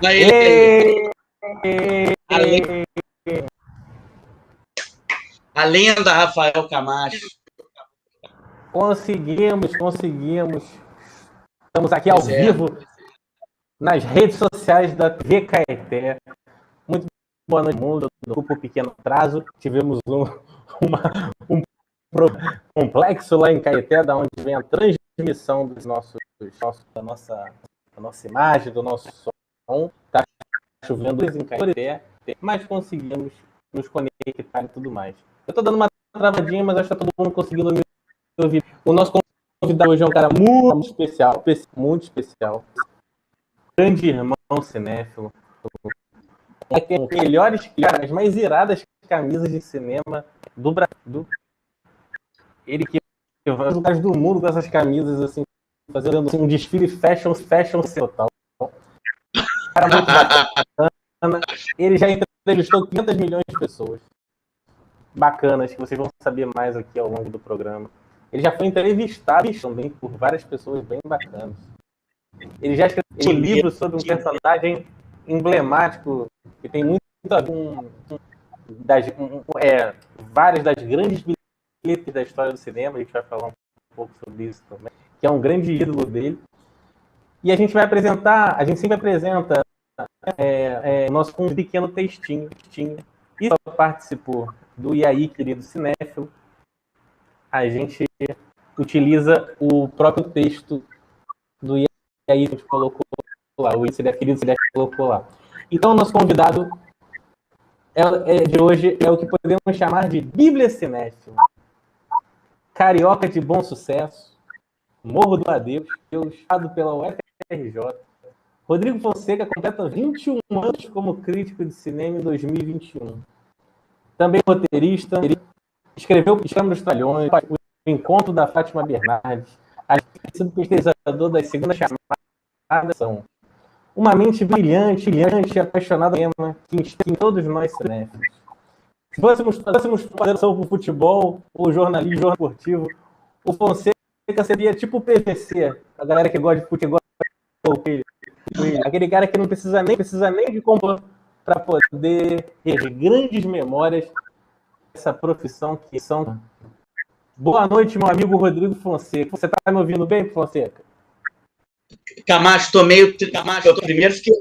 Aí, a lenda Rafael Camacho. Conseguimos. Estamos aqui ao vivo nas redes sociais da TV Caeté. Muito boa noite, mundo. Do grupo Pequeno Atraso. Tivemos um complexo lá em Caeté, da onde vem a transmissão da nossa imagem, do nosso som. Está chovendo em Caeté, mas conseguimos nos conectar e tudo mais. Eu estou dando uma travadinha, mas acho que está todo mundo conseguindo me ouvir. O nosso convidado hoje é um cara muito especial. Grande irmão cinéfilo. Tem as mais iradas camisas de cinema do Brasil. Ele que vai aos lugares do mundo com essas camisas, assim, fazendo assim, um desfile fashion total. Cara muito bacana. Ele já entrevistou 500 milhões de pessoas. Bacanas, que vocês vão saber mais aqui ao longo do programa. Ele já foi entrevistado também por várias pessoas bem bacanas. Ele já escreveu um livro sobre um personagem emblemático que tem muito a ver com várias das grandes bilhetes da história do cinema. A gente vai falar um pouco sobre isso também, que é um grande ídolo dele. E a gente sempre apresenta nosso com um pequeno textinho. E só participou do E aí, querido cinéfilo, a gente utiliza o próprio texto do E aí, a gente colocou lá, o querido cinéfilo colocou lá. Então, o nosso convidado de hoje é o que podemos chamar de Bíblia cinéfilo. Carioca de bom sucesso, Morro do Adeus, estado pela UFRJ. Rodrigo Fonseca completa 21 anos como crítico de cinema em 2021. Também roteirista, escreveu Piscando dos Tralhões, O Encontro da Fátima Bernardes, sido pesquisador das segundas chamadas são uma mente brilhante e apaixonada por tema que inspira em todos nós cinéfilos. Se fôssemos fazer sobre futebol ou jornalismo esportivo, o Fonseca seria tipo o PVC, a galera que gosta de futebol, aquele cara que não precisa nem de compor para poder ter grandes memórias dessa profissão que são. Boa noite, meu amigo Rodrigo Fonseca. Você está me ouvindo bem, Fonseca? Camacho, eu primeiro fiquei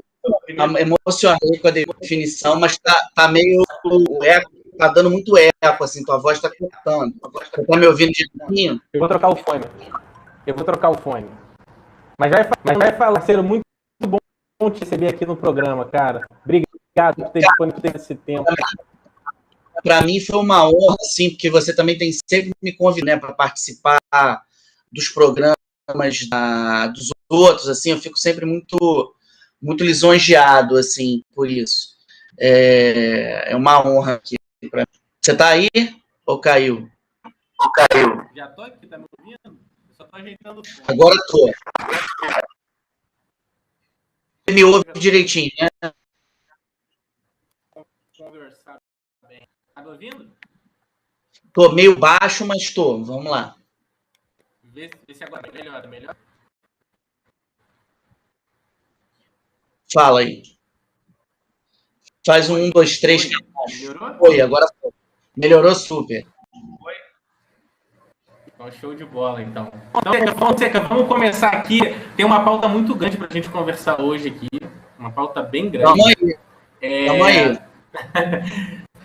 emocionado com a definição, mas tá meio eco, tá dando muito eco, assim, tua voz tá cortando. Você tá me ouvindo direitinho? Eu vou trocar o fone. Mas vai falar, ser muito bom te receber aqui no programa, cara. Obrigado por ter disponibilizado esse tempo. Para mim foi uma honra, assim, porque você também tem sempre me convidado, né, para participar dos programas dos outros, assim, eu fico sempre muito lisonjeado, assim, por isso. É uma honra aqui para mim. Você tá aí ou caiu? Já tô aqui, tá me ouvindo? Eu só tô ajeitando o fone. Agora tô. Você me ouve direitinho, né? Conversar bem. Tá me ouvindo? Tô meio baixo, mas tô. Vamos lá. Vê se agora é melhor. Fala aí. Faz 1, 2, 3. Melhorou? Foi, agora foi. Melhorou super. Foi? Então, show de bola, então. Então, Fonseca, vamos começar aqui. Tem uma pauta muito grande pra gente conversar hoje aqui. Uma pauta bem grande. Vamos aí.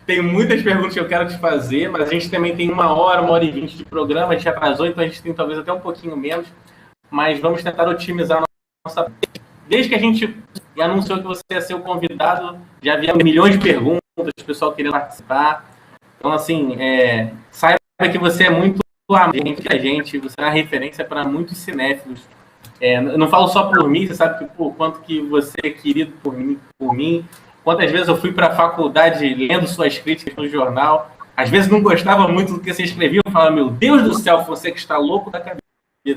Tem muitas perguntas que eu quero te fazer, mas a gente também tem 1h20 de programa, a gente atrasou, então a gente tem talvez até um pouquinho menos, mas vamos tentar otimizar a nossa... Desde que a gente anunciou que você ia ser o convidado, já havia milhões de perguntas, o pessoal queria participar. Então, assim, saiba que você é muito a gente, você é uma referência para muitos cinéfilos. Eu não falo só por mim, você sabe que por quanto que você é querido por mim. Quantas vezes eu fui para a faculdade lendo suas críticas no jornal, às vezes não gostava muito do que você escrevia, eu falava, meu Deus do céu, você que está louco da cabeça.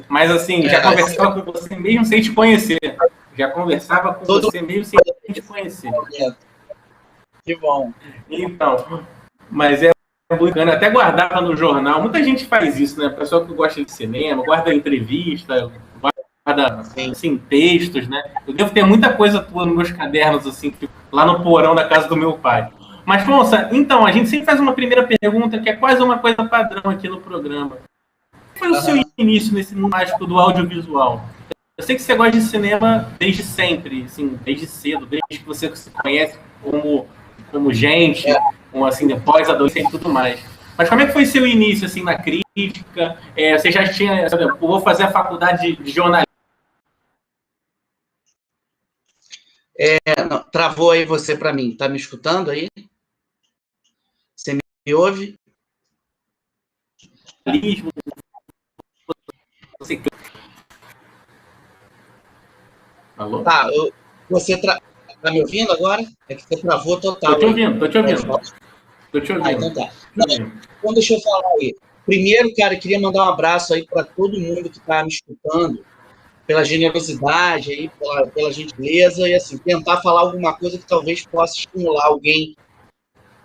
Mas assim, já conversava com você mesmo sem te conhecer. Que bom. Então, mas é muito bacana, até guardava no jornal. Muita gente faz isso, né? Pessoal que gosta de cinema, guarda entrevista, assim, textos, né? Eu devo ter muita coisa tua nos meus cadernos, assim, lá no porão da casa do meu pai. Mas, Fonsa, então, a gente sempre faz uma primeira pergunta, que é quase uma coisa padrão aqui no programa. Qual foi o seu início nesse mundo mágico do audiovisual? Eu sei que você gosta de cinema desde sempre, assim, desde cedo, desde que você se conhece como gente, como, assim, depois adolescente e tudo mais. Mas como é que foi seu início, assim, na crítica? Você já tinha, eu vou fazer a faculdade de jornalismo. Não, travou aí você para mim. Tá me escutando aí? Você me ouve? Alô? Tá, você tá me ouvindo agora? É que você travou total. Tô te ouvindo. Então tá. Não, então deixa eu falar aí. Primeiro, cara, eu queria mandar um abraço aí para todo mundo que está me escutando, pela generosidade aí, pela gentileza, e assim, tentar falar alguma coisa que talvez possa estimular alguém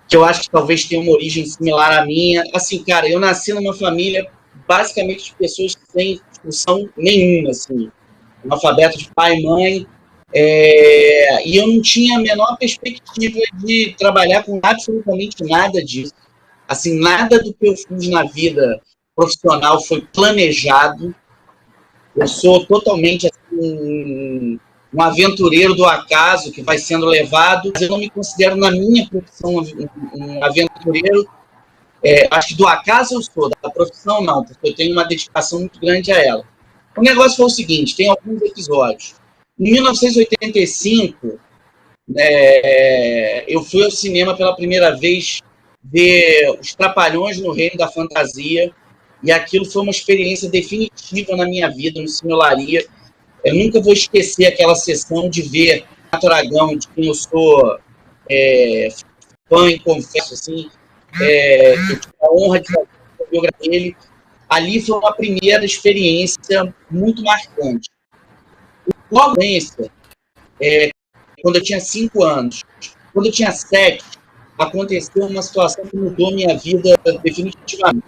que eu acho que talvez tenha uma origem similar à minha. Assim, cara, eu nasci numa família basicamente de pessoas que têm discussão nenhuma, assim, analfabeto de pai e mãe, e eu não tinha a menor perspectiva de trabalhar com absolutamente nada disso. Assim, nada do que eu fiz na vida profissional foi planejado. Eu sou totalmente assim, um aventureiro do acaso que vai sendo levado. Eu não me considero, na minha profissão, um aventureiro. Acho que do acaso eu sou, da profissão não, porque eu tenho uma dedicação muito grande a ela. O negócio foi o seguinte, tem alguns episódios. Em 1985, eu fui ao cinema pela primeira vez ver Os Trapalhões no Reino da Fantasia, e aquilo foi uma experiência definitiva na minha vida, no Cine Olaria. Eu nunca vou esquecer aquela sessão de ver Renato Aragão, de quem eu sou fã e confesso, assim, eu tive a honra de fazer a biografia dele. Ali foi uma primeira experiência muito marcante. Logo sequência, quando eu tinha 5 anos, quando eu tinha 7, aconteceu uma situação que mudou minha vida definitivamente.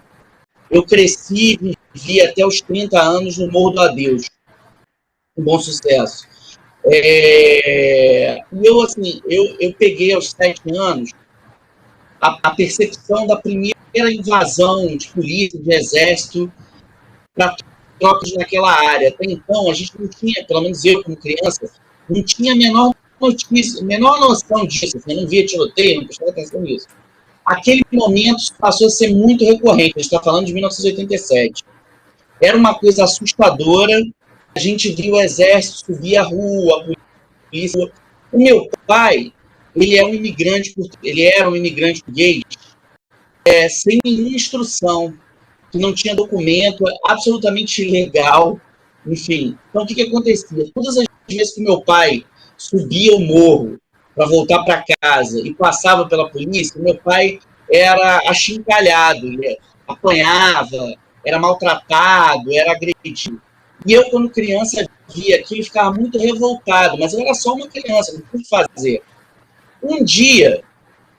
Eu cresci e vivi até os 30 anos no Morro do Adeus, com bom sucesso. Eu peguei aos 7 anos a percepção da primeira invasão de polícia, de exército, para tropas naquela área. Até então, a gente não tinha, pelo menos eu como criança, não tinha a menor notícia, menor noção disso. Assim, não via tiroteio, não prestava atenção nisso. Aquele momento passou a ser muito recorrente. A gente está falando de 1987. Era uma coisa assustadora. A gente viu o exército subir a rua, a polícia. O meu pai, ele era um imigrante português, sem nenhuma instrução, que não tinha documento, absolutamente ilegal, enfim. Então, o que acontecia? Todas as vezes que meu pai subia o morro para voltar para casa e passava pela polícia, meu pai era achincalhado, ele apanhava, era maltratado, era agredido. E eu, quando criança, via aquilo e ficava muito revoltado, mas eu era só uma criança, não tinha o que fazer. Um dia,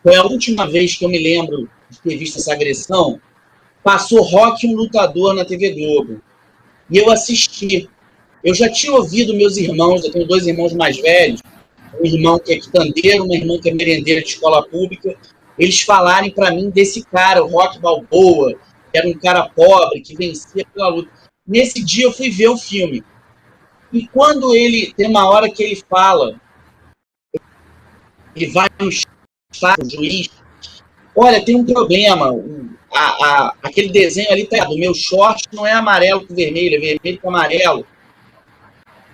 foi a última vez que eu me lembro de ter visto essa agressão, passou Rock, um Lutador, na TV Globo. E eu assisti. Eu já tinha ouvido meus irmãos, eu tenho 2 irmãos mais velhos, um irmão que é quitandeiro, uma irmã que é merendeira de escola pública, eles falarem para mim desse cara, o Rock Balboa, que era um cara pobre, que vencia pela luta. Nesse dia eu fui ver o filme. E quando tem uma hora que ele fala, ele vai no estado, o juiz, olha, tem um problema, aquele desenho ali tá errado, o meu short não é amarelo com vermelho, é vermelho com amarelo.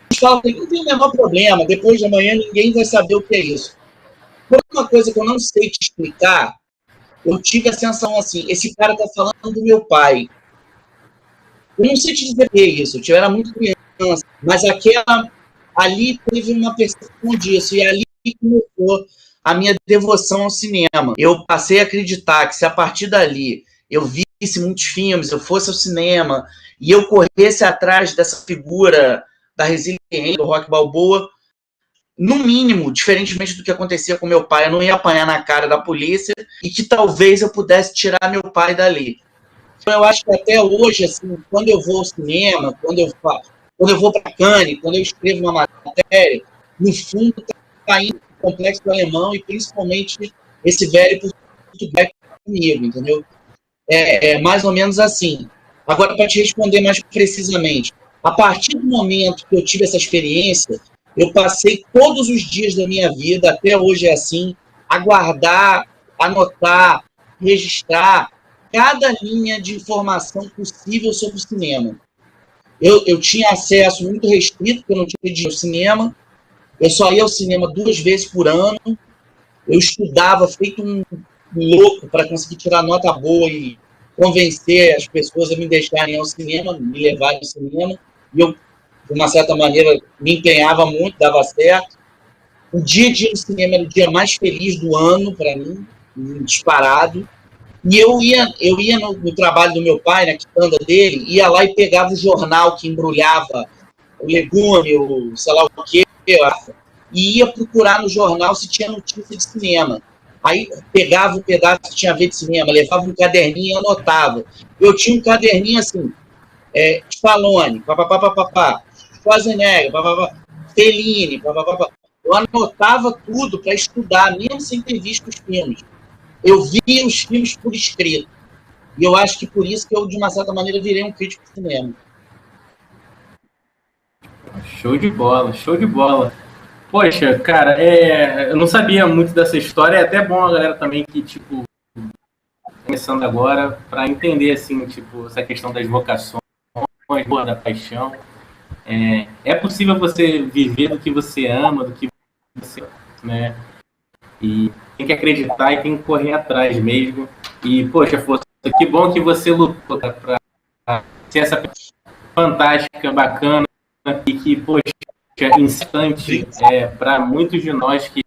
Eles falam, não tem o menor problema, depois de amanhã ninguém vai saber o que é isso. Por uma coisa que eu não sei te explicar, eu tive a sensação assim, esse cara tá falando do meu pai. Eu não sei te dizer o que é isso, eu era muito criança, mas ali teve uma percepção disso, e ali começou a minha devoção ao cinema. Eu passei a acreditar que se a partir dali eu visse muitos filmes, eu fosse ao cinema, e eu corresse atrás dessa figura da resiliência do Rock Balboa, no mínimo, diferentemente do que acontecia com meu pai, eu não ia apanhar na cara da polícia, e que talvez eu pudesse tirar meu pai dali. Então, eu acho que até hoje, assim, quando eu vou ao cinema, quando eu quando eu vou para Cannes, quando eu escrevo uma matéria, no fundo está indo o complexo do alemão e principalmente esse velho português comigo, entendeu? É mais ou menos assim. Agora, para te responder mais precisamente, a partir do momento que eu tive essa experiência, eu passei todos os dias da minha vida, até hoje é assim, a guardar, anotar, registrar cada linha de informação possível sobre o cinema. Eu tinha acesso muito restrito, porque eu não tinha dinheiro ao cinema, eu só ia ao cinema 2 vezes por ano, eu estudava feito um louco para conseguir tirar nota boa e convencer as pessoas a me deixarem ao cinema, me levarem ao cinema, e eu, de uma certa maneira, me empenhava muito, dava certo. O dia no cinema era o dia mais feliz do ano para mim, disparado. E eu ia no trabalho do meu pai, na quitanda dele, ia lá e pegava o jornal que embrulhava o legume, o sei lá o quê, e ia procurar no jornal se tinha notícia de cinema. Aí pegava o pedaço que tinha a ver de cinema, levava um caderninho e anotava. Eu tinha um caderninho assim, Stallone, papapá, Schwarzenegger, papapá, Fellini, papapá. Eu anotava tudo para estudar, mesmo sem ter visto os filmes. Eu via os filmes por escrito. E eu acho que por isso que eu, de uma certa maneira, virei um crítico de cinema. Show de bola, show de bola. Poxa, cara, eu não sabia muito dessa história. É até bom a galera também que, tipo, começando agora, para entender, assim, tipo, essa questão das vocações, da paixão. É possível você viver do que você ama, do que você, né? E tem que acreditar e tem que correr atrás mesmo. E, poxa, Força, que bom que você lutou para ser essa pessoa fantástica, bacana, e que, poxa, instante para muitos de nós que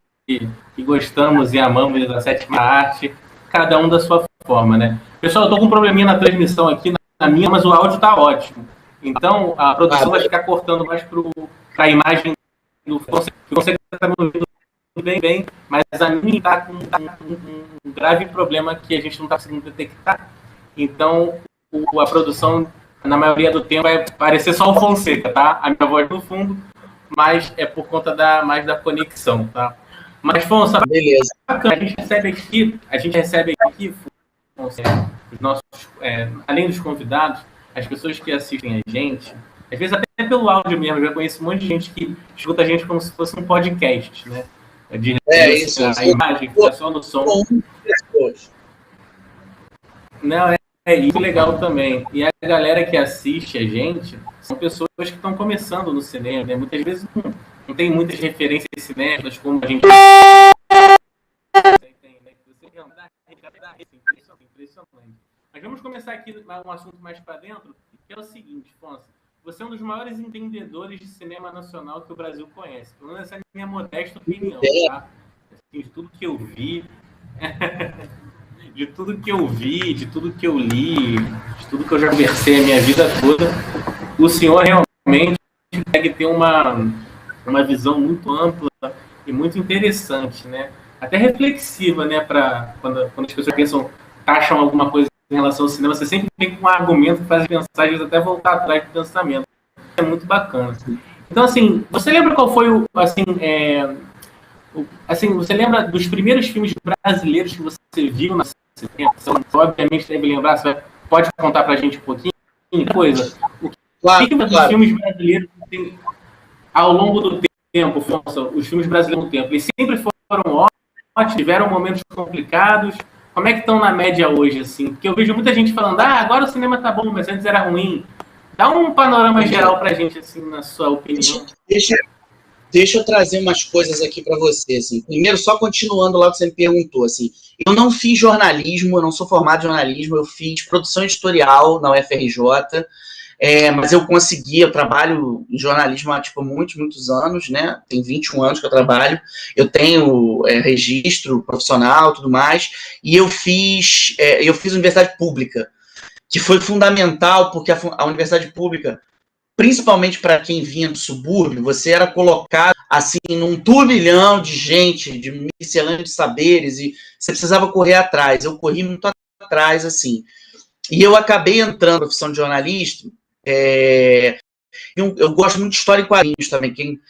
gostamos e amamos da sétima arte, cada um da sua forma, né? Pessoal, eu tô com um probleminha na transmissão aqui, na minha, mas o áudio tá ótimo. Então, a produção vai ficar cortando mais para a imagem do você está me ouvindo bem, mas a minha está com um grave problema que a gente não está conseguindo detectar. Então, a produção, na maioria do tempo, vai parecer só o Fonseca, tá? A minha voz no fundo, mas é por conta mais da conexão, tá? Mas, Fonso, beleza. Bacana, a gente recebe aqui os nossos, além dos convidados, as pessoas que assistem a gente, às vezes até pelo áudio mesmo, eu já conheço um monte de gente que escuta a gente como se fosse um podcast, né? Isso. A imagem, fica só no som. Não, isso legal também. E a galera que assiste a gente são pessoas que estão começando no cinema, né? Muitas vezes não tem muitas referências cinéfilas como a gente impressionante. Mas vamos começar aqui um assunto mais para dentro, que é o seguinte, Fonso. Você é um dos maiores entendedores de cinema nacional que o Brasil conhece. Pelo menos essa é a minha modesta opinião, tá? Assim, de tudo que eu vi, de tudo que eu vi, de tudo que eu li, de tudo que eu já conversei a minha vida toda, o senhor realmente consegue ter uma visão muito ampla e muito interessante, né? Até reflexiva, né? Para quando as pessoas acham alguma coisa em relação ao cinema, você sempre tem um argumento que faz pensar, às vezes até voltar atrás do pensamento. É muito bacana. Então, assim, você lembra qual foi você lembra dos primeiros filmes brasileiros que você viu na cinema? Obviamente deve lembrar, você pode contar pra gente um pouquinho? Coisa. Claro. Os filmes brasileiros, assim, ao longo do tempo, os filmes brasileiros no tempo, eles sempre foram ótimos, tiveram momentos complicados. Como é que estão na média hoje, assim? Porque eu vejo muita gente falando, agora o cinema tá bom, mas antes era ruim. Dá um panorama geral pra gente, assim, na sua opinião. Deixa eu trazer umas coisas aqui para você, assim. Primeiro, só continuando lá o que você me perguntou, assim. Eu não fiz jornalismo, eu não sou formado em jornalismo, eu fiz produção editorial na UFRJ, mas eu trabalho em jornalismo há, muitos anos, né? Tem 21 anos que eu trabalho, eu tenho registro profissional, tudo mais, e eu fiz universidade pública, que foi fundamental, porque a universidade pública, principalmente para quem vinha do subúrbio, você era colocado assim num turbilhão de gente, de miscelânea de saberes, e você precisava correr atrás. Eu corri muito atrás, assim. E eu acabei entrando na profissão de jornalista Eu gosto muito de história em quadrinhos também. Quem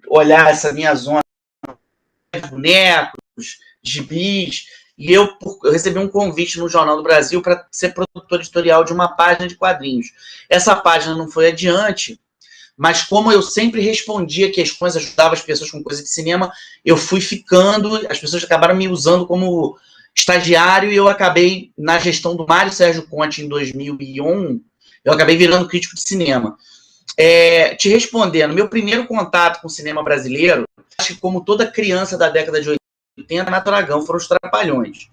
olhar essa minha zona, bonecos, gibis, e eu recebi um convite no Jornal do Brasil para ser produtor editorial de uma página de quadrinhos. Essa página não foi adiante, mas como eu sempre respondia questões, ajudava as pessoas com coisa de cinema, eu fui ficando, as pessoas acabaram me usando como estagiário e eu acabei, na gestão do Mário Sérgio Conte em 2001, eu acabei virando crítico de cinema. Te respondendo, meu primeiro contato com o cinema brasileiro, acho que como toda criança da década de 80, Renato Aragão, foram os Trapalhões.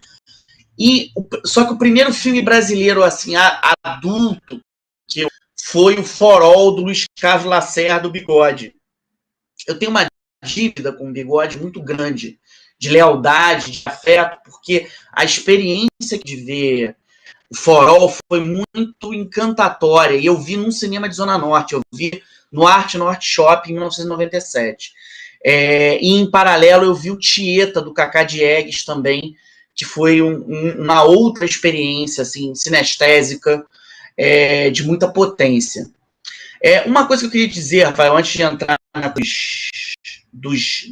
Só que o primeiro filme brasileiro assim, adulto que foi o Forol do Luiz Carlos Lacerda, do Bigode. Eu tenho uma dívida com o Bigode muito grande, de lealdade, de afeto, porque a experiência de ver o Forol foi muito encantatória, e eu vi num cinema de Zona Norte, eu vi no Arte Norte Shopping em 1997. E em paralelo eu vi o Tieta, do Cacá Diegues também, que foi uma outra experiência assim, sinestésica, de muita potência. Uma coisa que eu queria dizer, Rafael, antes de entrar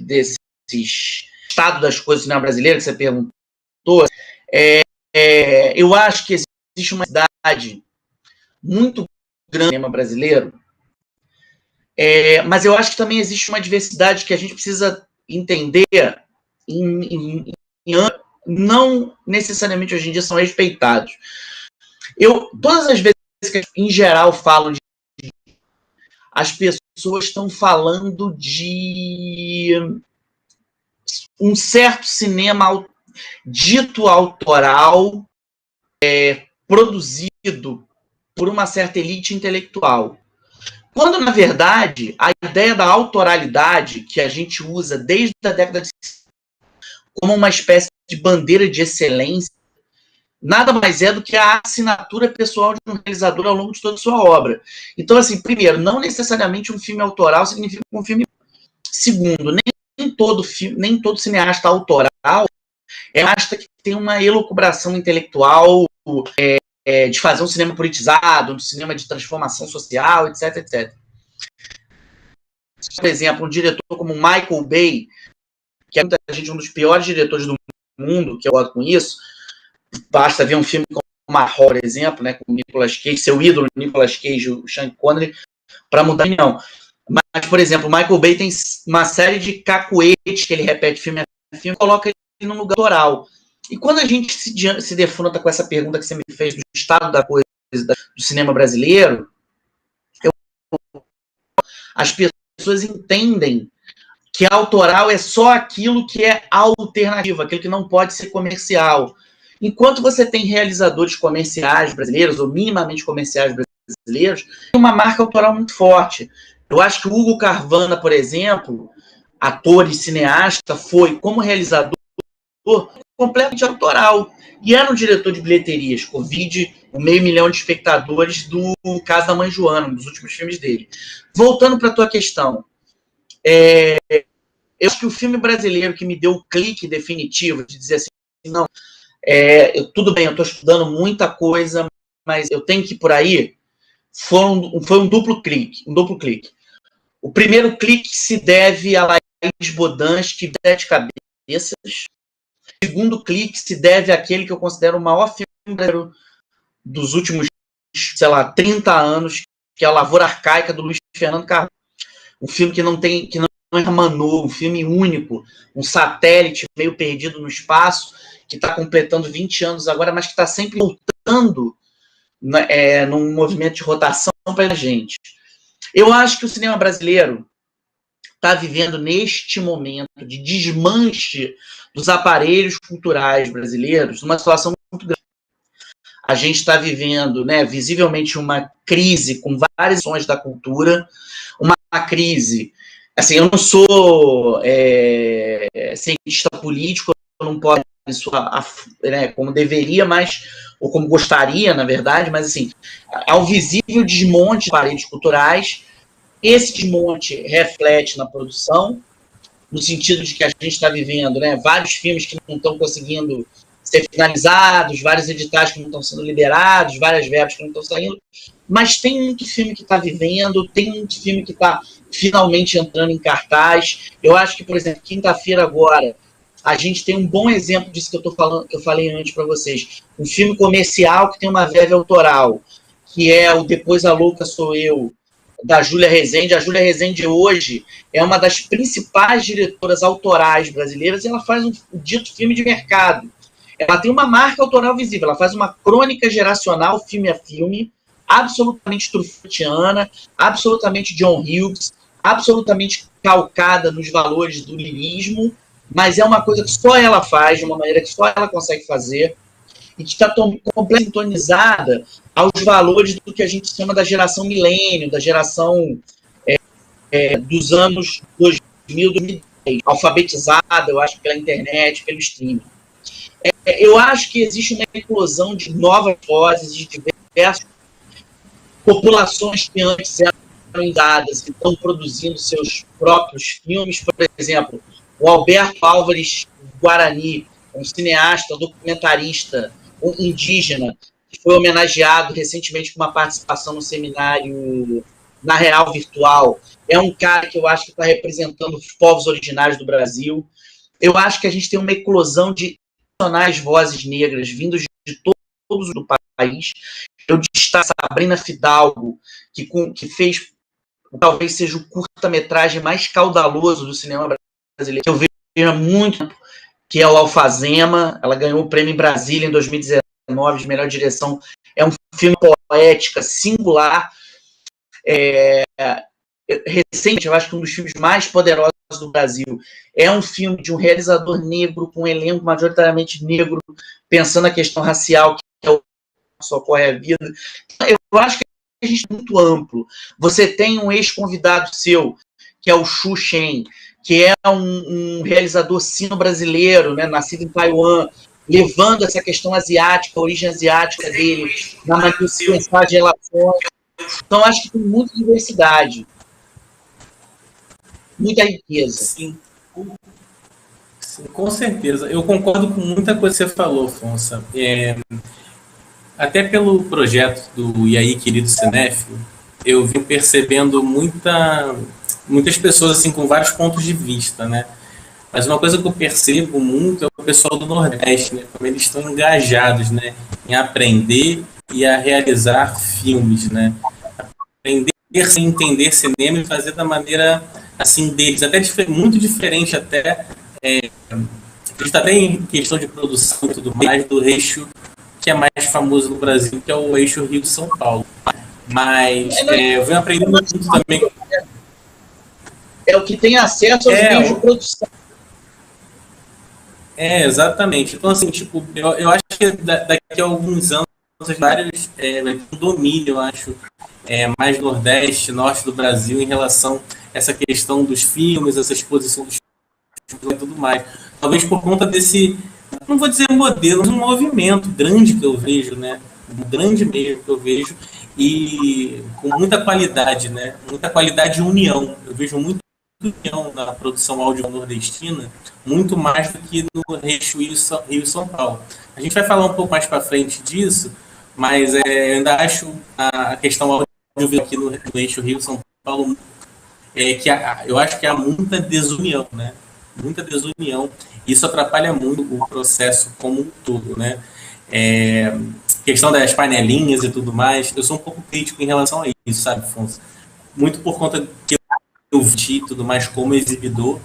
desse estado das coisas no cinema brasileiro, que você perguntou, eu acho que existe uma cidade muito grande no cinema brasileiro, mas eu acho que também existe uma diversidade que a gente precisa entender, não necessariamente hoje em dia são respeitados. Todas as vezes que em geral falo de, as pessoas estão falando de um certo cinema dito autoral, produzido por uma certa elite intelectual. Quando, na verdade, a ideia da autoralidade, que a gente usa desde a década de 60 como uma espécie de bandeira de excelência, nada mais é do que a assinatura pessoal de um realizador ao longo de toda a sua obra. Então, assim, primeiro, não necessariamente um filme autoral significa um filme... Segundo, nem todo cineasta autoral é um cineasta que tem uma elucubração intelectual, de fazer um cinema politizado, um cinema de transformação social, etc, etc. Por exemplo, um diretor como Michael Bay, que é muita gente um dos piores diretores do mundo, que eu gosto com isso, basta ver um filme como Marro, por exemplo, né, com o Nicolas Cage, seu ídolo, Nicolas Cage, o Sean Connery, para mudar a opinião. Mas, por exemplo, o Michael Bay tem uma série de cacuetes que ele repete filme a filme e coloca ele num lugar autoral. E quando a gente se defronta com essa pergunta que você me fez do estado da coisa do cinema brasileiro, as pessoas entendem que autoral é só aquilo que é alternativo, aquilo que não pode ser comercial. Enquanto você tem realizadores comerciais brasileiros, ou minimamente comerciais brasileiros, tem uma marca autoral muito forte. Eu acho que o Hugo Carvana, por exemplo, ator e cineasta, foi, como realizador, completamente autoral. E era um diretor de bilheterias, Covid, 500 mil de espectadores do Caso da Mãe Joana, um dos últimos filmes dele. Voltando para a tua questão, eu acho que o filme brasileiro que me deu o clique definitivo de dizer assim, não, tudo bem, eu estou estudando muita coisa, mas eu tenho que ir por aí, foi um duplo clique. O primeiro clique se deve a Laís Bodansky, 7 Cabeças. O segundo clique se deve àquele que eu considero o maior filme brasileiro dos últimos, 30 anos, que é a Lavoura Arcaica, do Luiz Fernando Carvalho. Um filme que não emanou, um filme único, um satélite meio perdido no espaço, que está completando 20 anos agora, mas que está sempre voltando num movimento de rotação para a gente. Eu acho que o cinema brasileiro está vivendo neste momento de desmanche dos aparelhos culturais brasileiros uma situação muito grande. A gente está vivendo, visivelmente uma crise com várias ações da cultura, uma crise... Assim, eu não sou cientista político, eu não posso isso como deveria, ou como gostaria, na verdade, mas assim, há um visível desmonte de aparelhos culturais. Esse desmonte reflete na produção, no sentido de que a gente está vivendo vários filmes que não estão conseguindo ser finalizados, vários editais que não estão sendo liberados, várias verbas que não estão saindo, mas tem muito filme que está vivendo, tem muito filme que está finalmente entrando em cartaz. Eu acho que, por exemplo, quinta-feira agora, a gente tem um bom exemplo disso que eu tô falando, que eu falei antes para vocês. Um filme comercial que tem uma verve autoral, que é o Depois a Louca Sou Eu, da Júlia Rezende. A Júlia Rezende hoje é uma das principais diretoras autorais brasileiras e ela faz um dito filme de mercado. Ela tem uma marca autoral visível, ela faz uma crônica geracional, filme a filme, absolutamente truffautiana, absolutamente John Hughes, absolutamente calcada nos valores do lirismo, mas é uma coisa que só ela faz, de uma maneira que só ela consegue fazer, e que está completamente sintonizada aos valores do que a gente chama da geração milênio, da geração dos anos 2000, 2010, alfabetizada, eu acho, pela internet, pelo streaming. Eu acho que existe uma eclosão de novas vozes, de diversas populações que antes eram dadas e estão produzindo seus próprios filmes. Por exemplo, o Alberto Álvares Guarani, um cineasta, documentarista, um indígena, que foi homenageado recentemente com uma participação no seminário Na Real Virtual. É um cara que eu acho que está representando os povos originários do Brasil. Eu acho que a gente tem uma eclosão de nacionais vozes negras vindos de todos do país. Eu destaco Sabrina Fidalgo, que fez, talvez seja o curta-metragem mais caudaloso do cinema brasileiro, que eu vejo há muito tempo, que é o Alfazema. Ela ganhou o prêmio em Brasília em 2019 de melhor direção. É um filme poética, singular. Recente, eu acho que um dos filmes mais poderosos do Brasil. É um filme de um realizador negro, com um elenco majoritariamente negro, pensando a questão racial, que é o que socorre a vida. Eu acho que a gente é muito amplo. Você tem um ex-convidado seu, que é o Xu Shen, que é um realizador sino-brasileiro, né, nascido em Taiwan, levando essa questão asiática, a origem asiática dele, na maneira de se pensar de relações. Então, acho que tem muita diversidade, muita riqueza. Sim, com certeza. Eu concordo com muita coisa que você falou, Afonso. Até pelo projeto do E aí, Querido Cinéfilo, eu vim percebendo muitas pessoas assim com vários pontos de vista, né? Mas uma coisa que eu percebo muito é o pessoal do Nordeste, né? Como eles estão engajados, né, em aprender e a realizar filmes, né? Aprender a entender cinema e fazer da maneira assim deles, até muito diferente até a gente está até em questão de produção e tudo mais do eixo que é mais famoso no Brasil, que é o eixo Rio-São Paulo. Mas eu venho aprendendo muito também. É o que tem acesso aos meios de produção. Exatamente. Então, assim, tipo, eu acho que daqui a alguns anos, vários domínio, eu acho, mais Nordeste, Norte do Brasil, em relação a essa questão dos filmes, essa exposição dos filmes e tudo mais. Talvez por conta desse, não vou dizer modelo, mas um movimento grande que eu vejo, né? Um grande meio que eu vejo, e com muita qualidade, né? Muita qualidade e união. Eu vejo muito união na produção audiovisual nordestina, muito mais do que no eixo Rio e São Paulo. A gente vai falar um pouco mais para frente disso, mas eu ainda acho a questão audiovisual aqui no eixo Rio e São Paulo eu acho que há muita desunião, né? Muita desunião. Isso atrapalha muito o processo como um todo, né? Questão das panelinhas e tudo mais, eu sou um pouco crítico em relação a isso, sabe, Afonso? Muito por conta que eu vi e tudo mais como exibidor,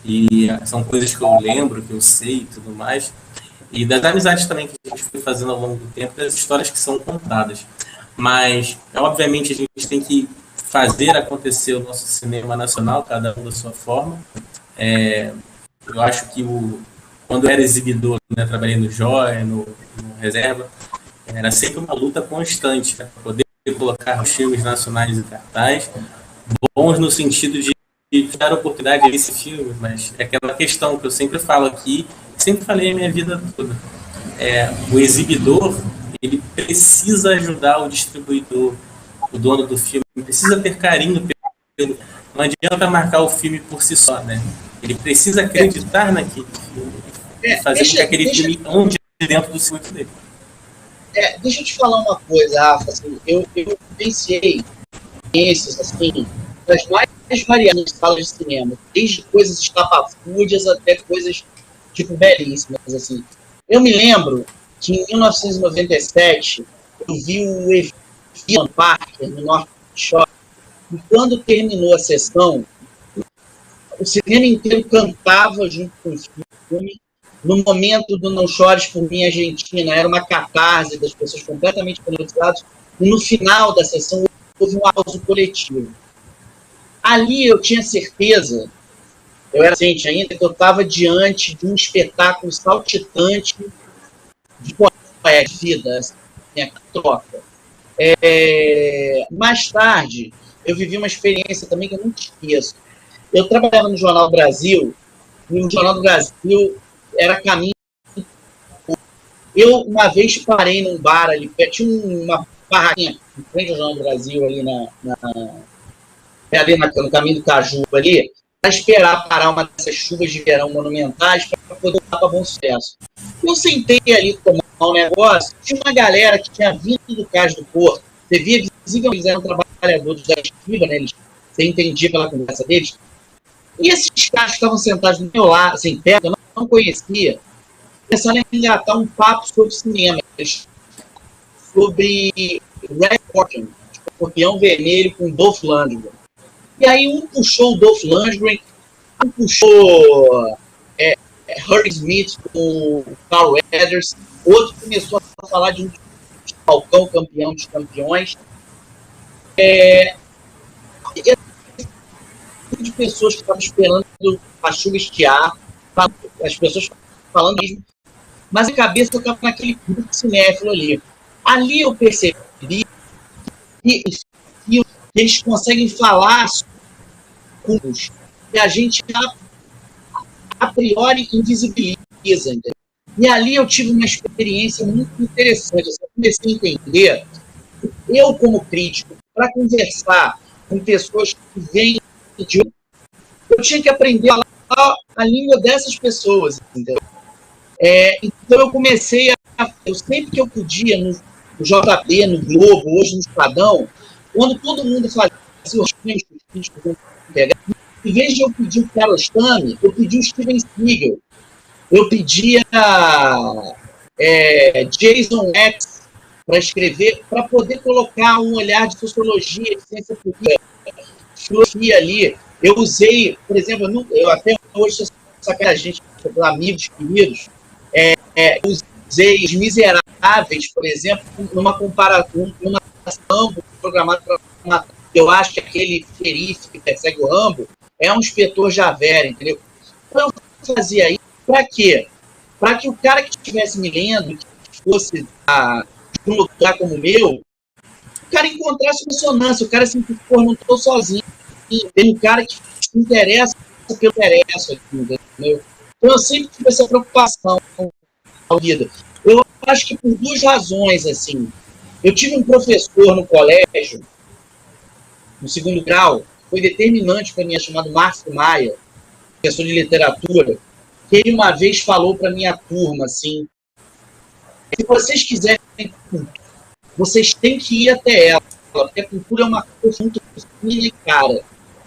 e são coisas que eu lembro, que eu sei e tudo mais, e das amizades também que a gente foi fazendo ao longo do tempo, das histórias que são contadas. Mas, obviamente, a gente tem que fazer acontecer o nosso cinema nacional, cada um da sua forma. Eu acho que quando eu era exibidor, né, trabalhei no Joia, no Reserva, era sempre uma luta constante, né, para poder colocar os filmes nacionais em cartaz, bons no sentido de dar oportunidade a esse filme, mas é aquela questão que eu sempre falo aqui, sempre falei a minha vida toda. O exibidor, ele precisa ajudar o distribuidor, o dono do filme, precisa ter carinho pelo. Não adianta marcar o filme por si só, né? Ele precisa acreditar naquele filme e fazer com que aquele filme ande dentro do circuito dele. deixa eu te falar uma coisa, Rafa, assim, eu pensei esses, assim, das mais variadas salas de cinema, desde coisas estapafúrdias até coisas, tipo, belíssimas, assim. Eu me lembro que em 1997 eu vi o Evan Parker no North Shore, e quando terminou a sessão, o cinema inteiro cantava junto com o filme. No momento do Não Chores por Mim, Argentina, era uma catarse das pessoas completamente hipnotizadas. E no final da sessão, houve um aplauso coletivo. Ali eu tinha certeza, eu era ciente ainda, que eu estava diante de um espetáculo saltitante de poesia, de vida, assim, a troca. Mais tarde, eu vivi uma experiência também que eu não esqueço. Eu trabalhava no Jornal do Brasil, e o Jornal do Brasil era caminho. Eu, uma vez, parei num bar ali, tinha uma barraquinha em frente ao Jornal do Brasil, ali, ali no caminho do Caju, ali, para esperar parar uma dessas chuvas de verão monumentais para poder voltar para Bom Sucesso. Eu sentei ali tomar um negócio, tinha uma galera que tinha vindo do Cais do Porto, você via visivelmente eram trabalhadores da estiva, né? Você entendia pela conversa deles. E esses caras que estavam sentados do meu lado, assim, perto, eu não conhecia, começaram a engatar um papo sobre cinema, sobre Red Scorpion, Escorpião Vermelho com Dolph Lundgren. E aí um puxou o Dolph Lundgren, um puxou Harry Smith com o Carl Weathers, outro começou a falar de um Falcão campeão dos campeões. De pessoas que estavam esperando a chuva estiar, as pessoas falando mesmo, mas a cabeça eu estava naquele grupo cinéfilo ali. Ali eu percebi que eles conseguem falar com os que a gente a priori invisibiliza, entendeu? E ali eu tive uma experiência muito interessante. Eu comecei a entender, eu como crítico, para conversar com pessoas que vêm de... Eu tinha que aprender a falar a língua dessas pessoas, entendeu? Então eu comecei eu sempre que eu podia, no JB, no Globo, hoje no Estadão, quando todo mundo fazia os críticos, em vez de eu pedir o Kiarostami, eu pedi o Steven Spiegel, eu pedia Jason X para escrever, para poder colocar um olhar de sociologia, de ciência política, filosofia ali. Eu usei, por exemplo, eu até hoje sou sacanagem, amigos queridos, eu usei Os Miseráveis, por exemplo, numa comparação, numa ação programada para uma... Eu acho que aquele xerife que persegue o Rambo é um inspetor Javert, entendeu? Então eu fazia isso para quê? Para que o cara que estivesse me lendo, que fosse de um lugar como o meu, o cara encontrasse consonância, o cara se pô, não estou sozinho. Tem um cara que se interessa pelo interesse, entendeu? Então eu sempre tive essa preocupação com a vida. Eu acho que por duas razões, assim. Eu tive um professor no colégio, no segundo grau, que foi determinante para mim, chamado Márcio Maia, professor de literatura, que ele uma vez falou para minha turma, assim, se vocês quiserem cultura, vocês têm que ir até ela, porque a cultura é uma coisa muito fina e cara.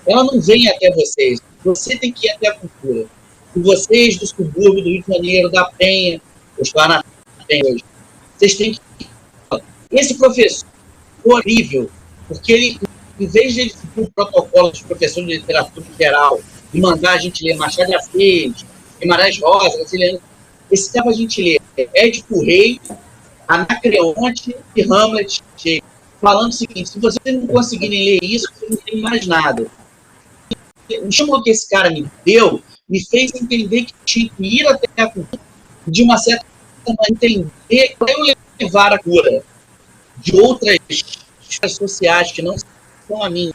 Ela não vem até vocês, você tem que ir até a cultura. E vocês do subúrbio do Rio de Janeiro, da Penha, os lá na Penha hoje, vocês têm que ir. Esse professor foi horrível, porque ele, em vez de ele seguir o protocolo dos professores de literatura em geral, e mandar a gente ler Machado de Assis, Guimarães Rosa, Graciliano, esse tempo a gente lê Édipo Rei, Anacreonte e Hamlet, falando o seguinte: se vocês não conseguirem ler isso, vocês não tem mais nada. O estímulo que esse cara me deu me fez entender que tinha que ir até a cultura, de uma certa maneira, entender para eu levar a cura de outras esferas sociais que não são a minha.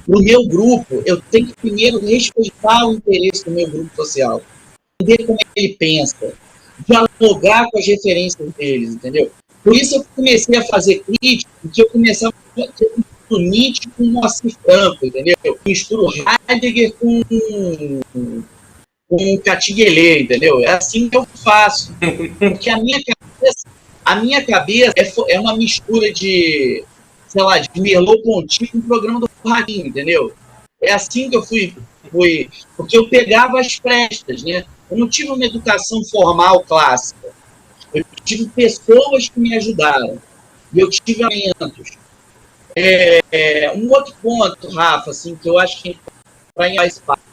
No meu grupo, eu tenho que primeiro respeitar o interesse do meu grupo social, entender como ele pensa, dialogar com as referências deles, entendeu? Por isso eu comecei a fazer crítica, porque eu começava a ter um Nietzsche com Moacir Franco, entendeu? Eu misturo Heidegger com Catiguelê, entendeu? É assim que eu faço. Porque a minha cabeça A minha cabeça é uma mistura de, sei lá, de Merleau-Ponty com o programa do Ratinho, entendeu? É assim que eu fui, porque eu pegava as frestas, né? Eu não tive uma educação formal clássica. Eu tive pessoas que me ajudaram. E eu tive talentos. Um outro ponto, Rafa, assim, que eu acho que para ir mais fácil.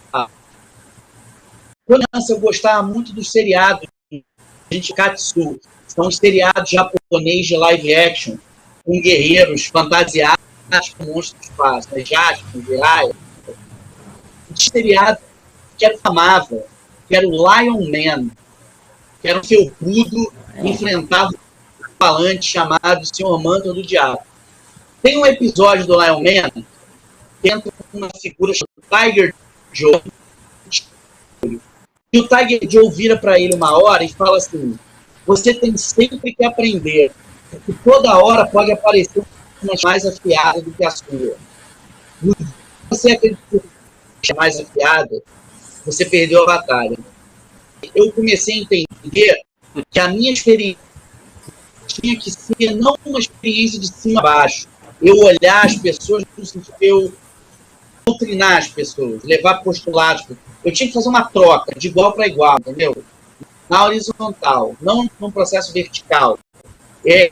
Quando eu gostava muito dos seriados de Katsu. São os seriados japonês de live action, com guerreiros fantasiados com monstros do espaço, né? Jasper, Jiraiya. Um seriado que eu amava, que era o Lion Man, que era um felpudo que enfrentava um falante chamado Senhor Manto do Diabo. Tem um episódio do Lion Man que entra uma figura chamada Tiger Joe. E o Tiger Joe vira para ele uma hora e fala assim: você tem sempre que aprender, porque toda hora pode aparecer uma mais afiada do que a sua. E você acredita que é mais afiada, você perdeu a batalha. Eu comecei a entender que a minha experiência tinha que ser não uma experiência de cima a baixo. Eu olhar as pessoas, eu doutrinar as pessoas, levar postulados. Eu tinha que fazer uma troca de igual para igual, entendeu? Na horizontal, não num processo vertical. E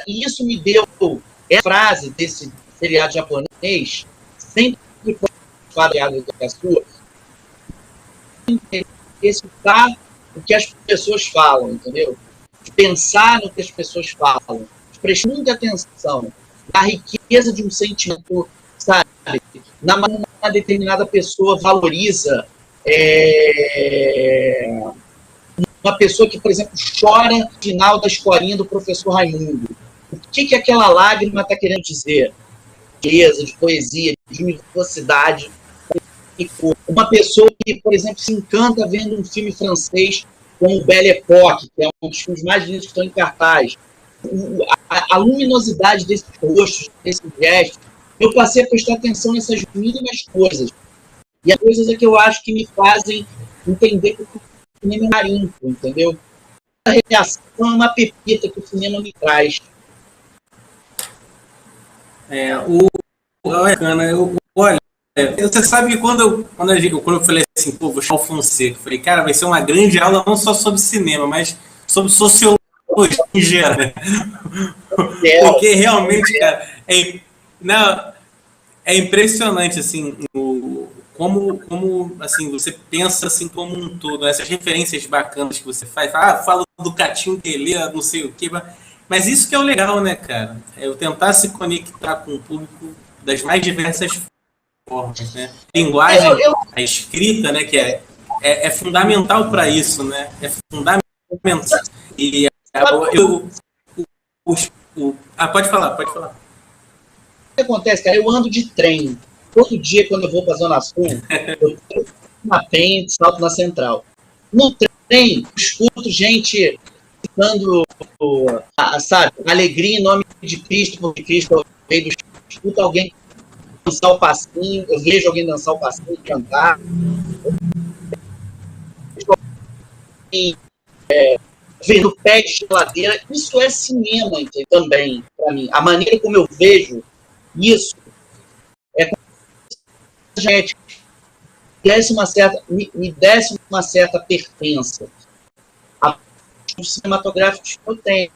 isso me deu a frase desse seriado japonês, sempre foi falado que a sua, escutar o que as pessoas falam, entendeu? Pensar no que as pessoas falam, prestar muita atenção na riqueza de um sentimento, sabe? Uma determinada pessoa valoriza uma pessoa que, por exemplo, chora no final da escolinha do professor Raimundo. O que aquela lágrima está querendo dizer? De riqueza, de poesia, de universidade. Uma pessoa que, por exemplo, se encanta vendo um filme francês como Belle Époque, que é um dos filmes mais lindos que estão em cartaz. A luminosidade desses rostos, desses gestos, eu passei a prestar atenção nessas mínimas coisas. E as coisas é que eu acho que me fazem entender que o cinema é marinho, entendeu? A reação é uma pepita que o cinema me traz. Olha, você sabe que quando eu falei assim, pô, vou chamar o Fonseca, eu falei, cara, vai ser uma grande aula não só sobre cinema, mas sobre sociologia em geral. Porque realmente, cara, é impressionante, assim, como assim, você pensa assim como um todo, essas referências bacanas que você faz, fala do Catinho Pelé, não sei o quê, mas isso que é o legal, né, cara? É eu tentar se conectar com o público das mais diversas formas, né? Linguagem, a escrita, né, que é fundamental para isso, né? É fundamental. E pode falar. O que acontece, cara? Eu ando de trem. Todo dia, quando eu vou para a Zona Sul, eu tenho uma penha e salto na Central. No trem, eu escuto gente cantando, sabe, alegria em nome de Cristo, porque Cristo é o escuto alguém dançar o passinho, eu vejo alguém dançar o passinho, cantar. Vendo pé de geladeira, isso é cinema, entendeu? Também, para mim. A maneira como eu vejo isso é gente me desse uma certa pertença a cinematográficos que eu tenho.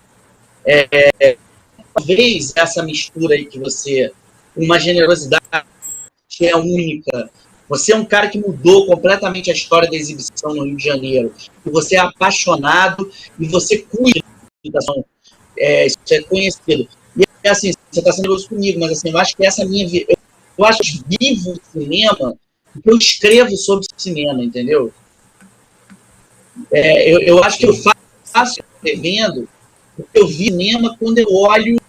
Talvez essa mistura aí que você, uma generosidade que é única, você é um cara que mudou completamente a história da exibição no Rio de Janeiro, e você é apaixonado e você cuida da sua, isso é conhecido. E assim, você está sendo nervoso comigo, mas assim, eu acho que essa minha eu acho que vivo o cinema, porque eu escrevo sobre cinema, entendeu? Eu acho que eu faço escrevendo, porque eu vi cinema quando eu olho.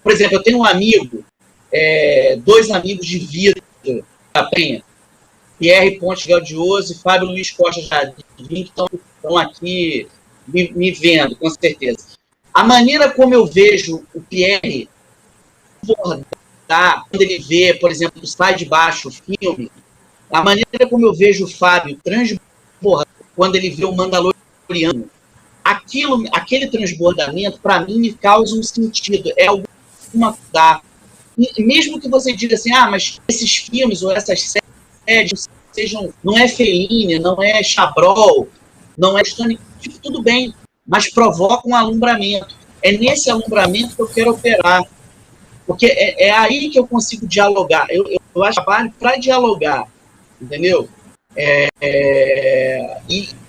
Por exemplo, eu tenho um amigo, dois amigos de vida da Penha, Pierre Ponte Gaudioso e Fábio Luiz Costa Jardim, que estão aqui me vendo, com certeza. A maneira como eu vejo o Pierre abordar, quando ele vê, por exemplo, Sai de Baixo, o filme, a maneira como eu vejo o Fábio transbordar quando ele vê o Mandaloriano, aquele transbordamento, para mim, me causa um sentido. É alguma coisa. E mesmo que você diga assim, mas esses filmes ou essas séries não é Fellini, não é Chabrol, não é Stanley, tudo bem, mas provoca um alumbramento. É nesse alumbramento que eu quero operar. Porque é aí que eu consigo dialogar. Eu acho trabalho para dialogar, entendeu?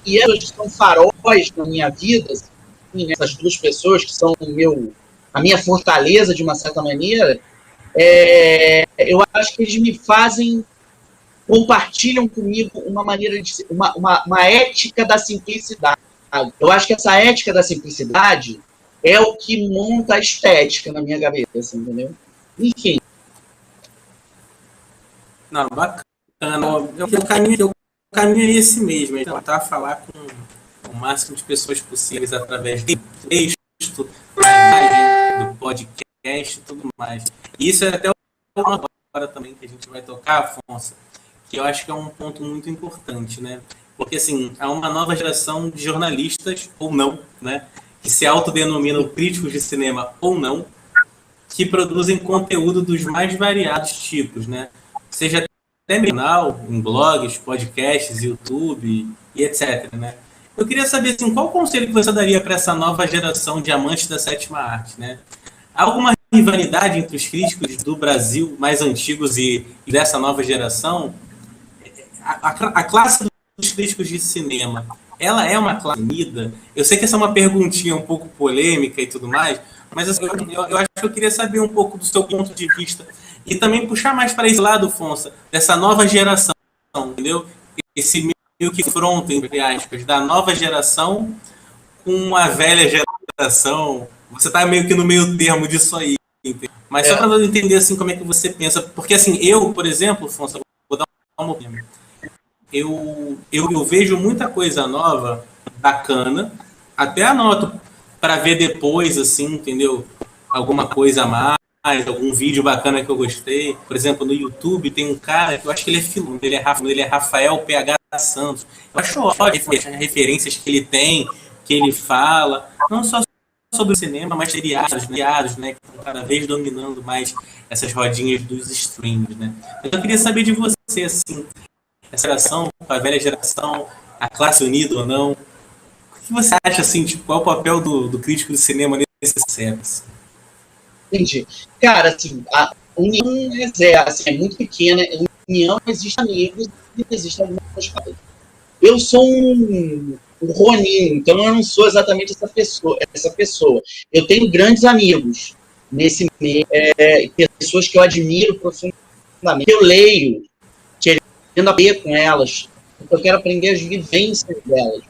E elas que são faróis na minha vida, assim, essas duas pessoas que são a minha fortaleza, de uma certa maneira, eu acho que eles me compartilham comigo uma maneira de uma ética da simplicidade. Eu acho que essa ética da simplicidade é o que monta a estética na minha cabeça, entendeu? Enfim. Não, bacana. O caminho é esse mesmo, é tentar falar com o máximo de pessoas possíveis através do texto, do podcast e tudo mais. E isso é até uma hora também que a gente vai tocar, Afonso, que eu acho que é um ponto muito importante, né? Porque, assim, há uma nova geração de jornalistas, ou não, né? Que se autodenominam críticos de cinema, ou não, que produzem conteúdo dos mais variados tipos, né? Seja até canal, em blogs, podcasts, YouTube e etc, né? Eu queria saber, assim, qual conselho que você daria para essa nova geração de amantes da sétima arte, né? Há alguma rivalidade entre os críticos do Brasil mais antigos e dessa nova geração? A classe dos críticos de cinema, ela é uma classe unida? Eu sei que essa é uma perguntinha um pouco polêmica e tudo mais, mas assim, eu acho que eu queria saber um pouco do seu ponto de vista e também puxar mais para esse lado, Afonso, dessa nova geração, entendeu? Esse meio que fronto, entre aspas, da nova geração com a velha geração. Você está meio que no meio termo disso aí, entendeu? Mas só para eu entender assim, como é que você pensa, porque assim, eu, por exemplo, Afonso, vou dar uma opinião. Eu vejo muita coisa nova, bacana, até anoto para ver depois, assim, entendeu? Alguma coisa a mais, algum vídeo bacana que eu gostei. Por exemplo, no YouTube tem um cara que eu acho que ele é filho, ele é Rafael PH Santos. Eu acho ótimo as referências que ele tem, que ele fala, não só sobre o cinema, mas seriados, né, que estão cada vez dominando mais essas rodinhas dos streams, né? Eu queria saber de você, assim, essa geração, a velha geração, a classe unida ou não. O que você acha, assim, tipo, qual é o papel do crítico de cinema nesse século? Entendi. Cara, assim, a união é muito pequena. A união existe amigos e existe algumas coisas. Eu sou um Roninho, então eu não sou exatamente essa pessoa. Eu tenho grandes amigos nesse meio, pessoas que eu admiro profundamente. Eu leio, querendo aprender com elas, porque eu quero aprender as vivências delas.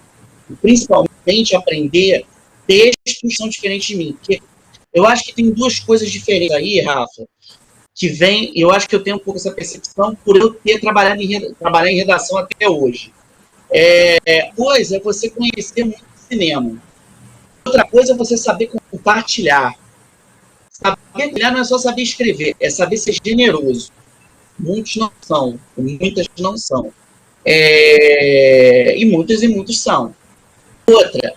E principalmente aprender textos que são diferentes de mim. Porque eu acho que tem duas coisas diferentes aí, Rafa, que vem, eu acho que eu tenho um pouco essa percepção por eu ter trabalhado em redação até hoje. Coisa é você conhecer muito cinema. Outra coisa é você saber compartilhar. Saber compartilhar não é só saber escrever, é saber ser generoso. Muitos não são, muitas não são. E muitos são. Outra,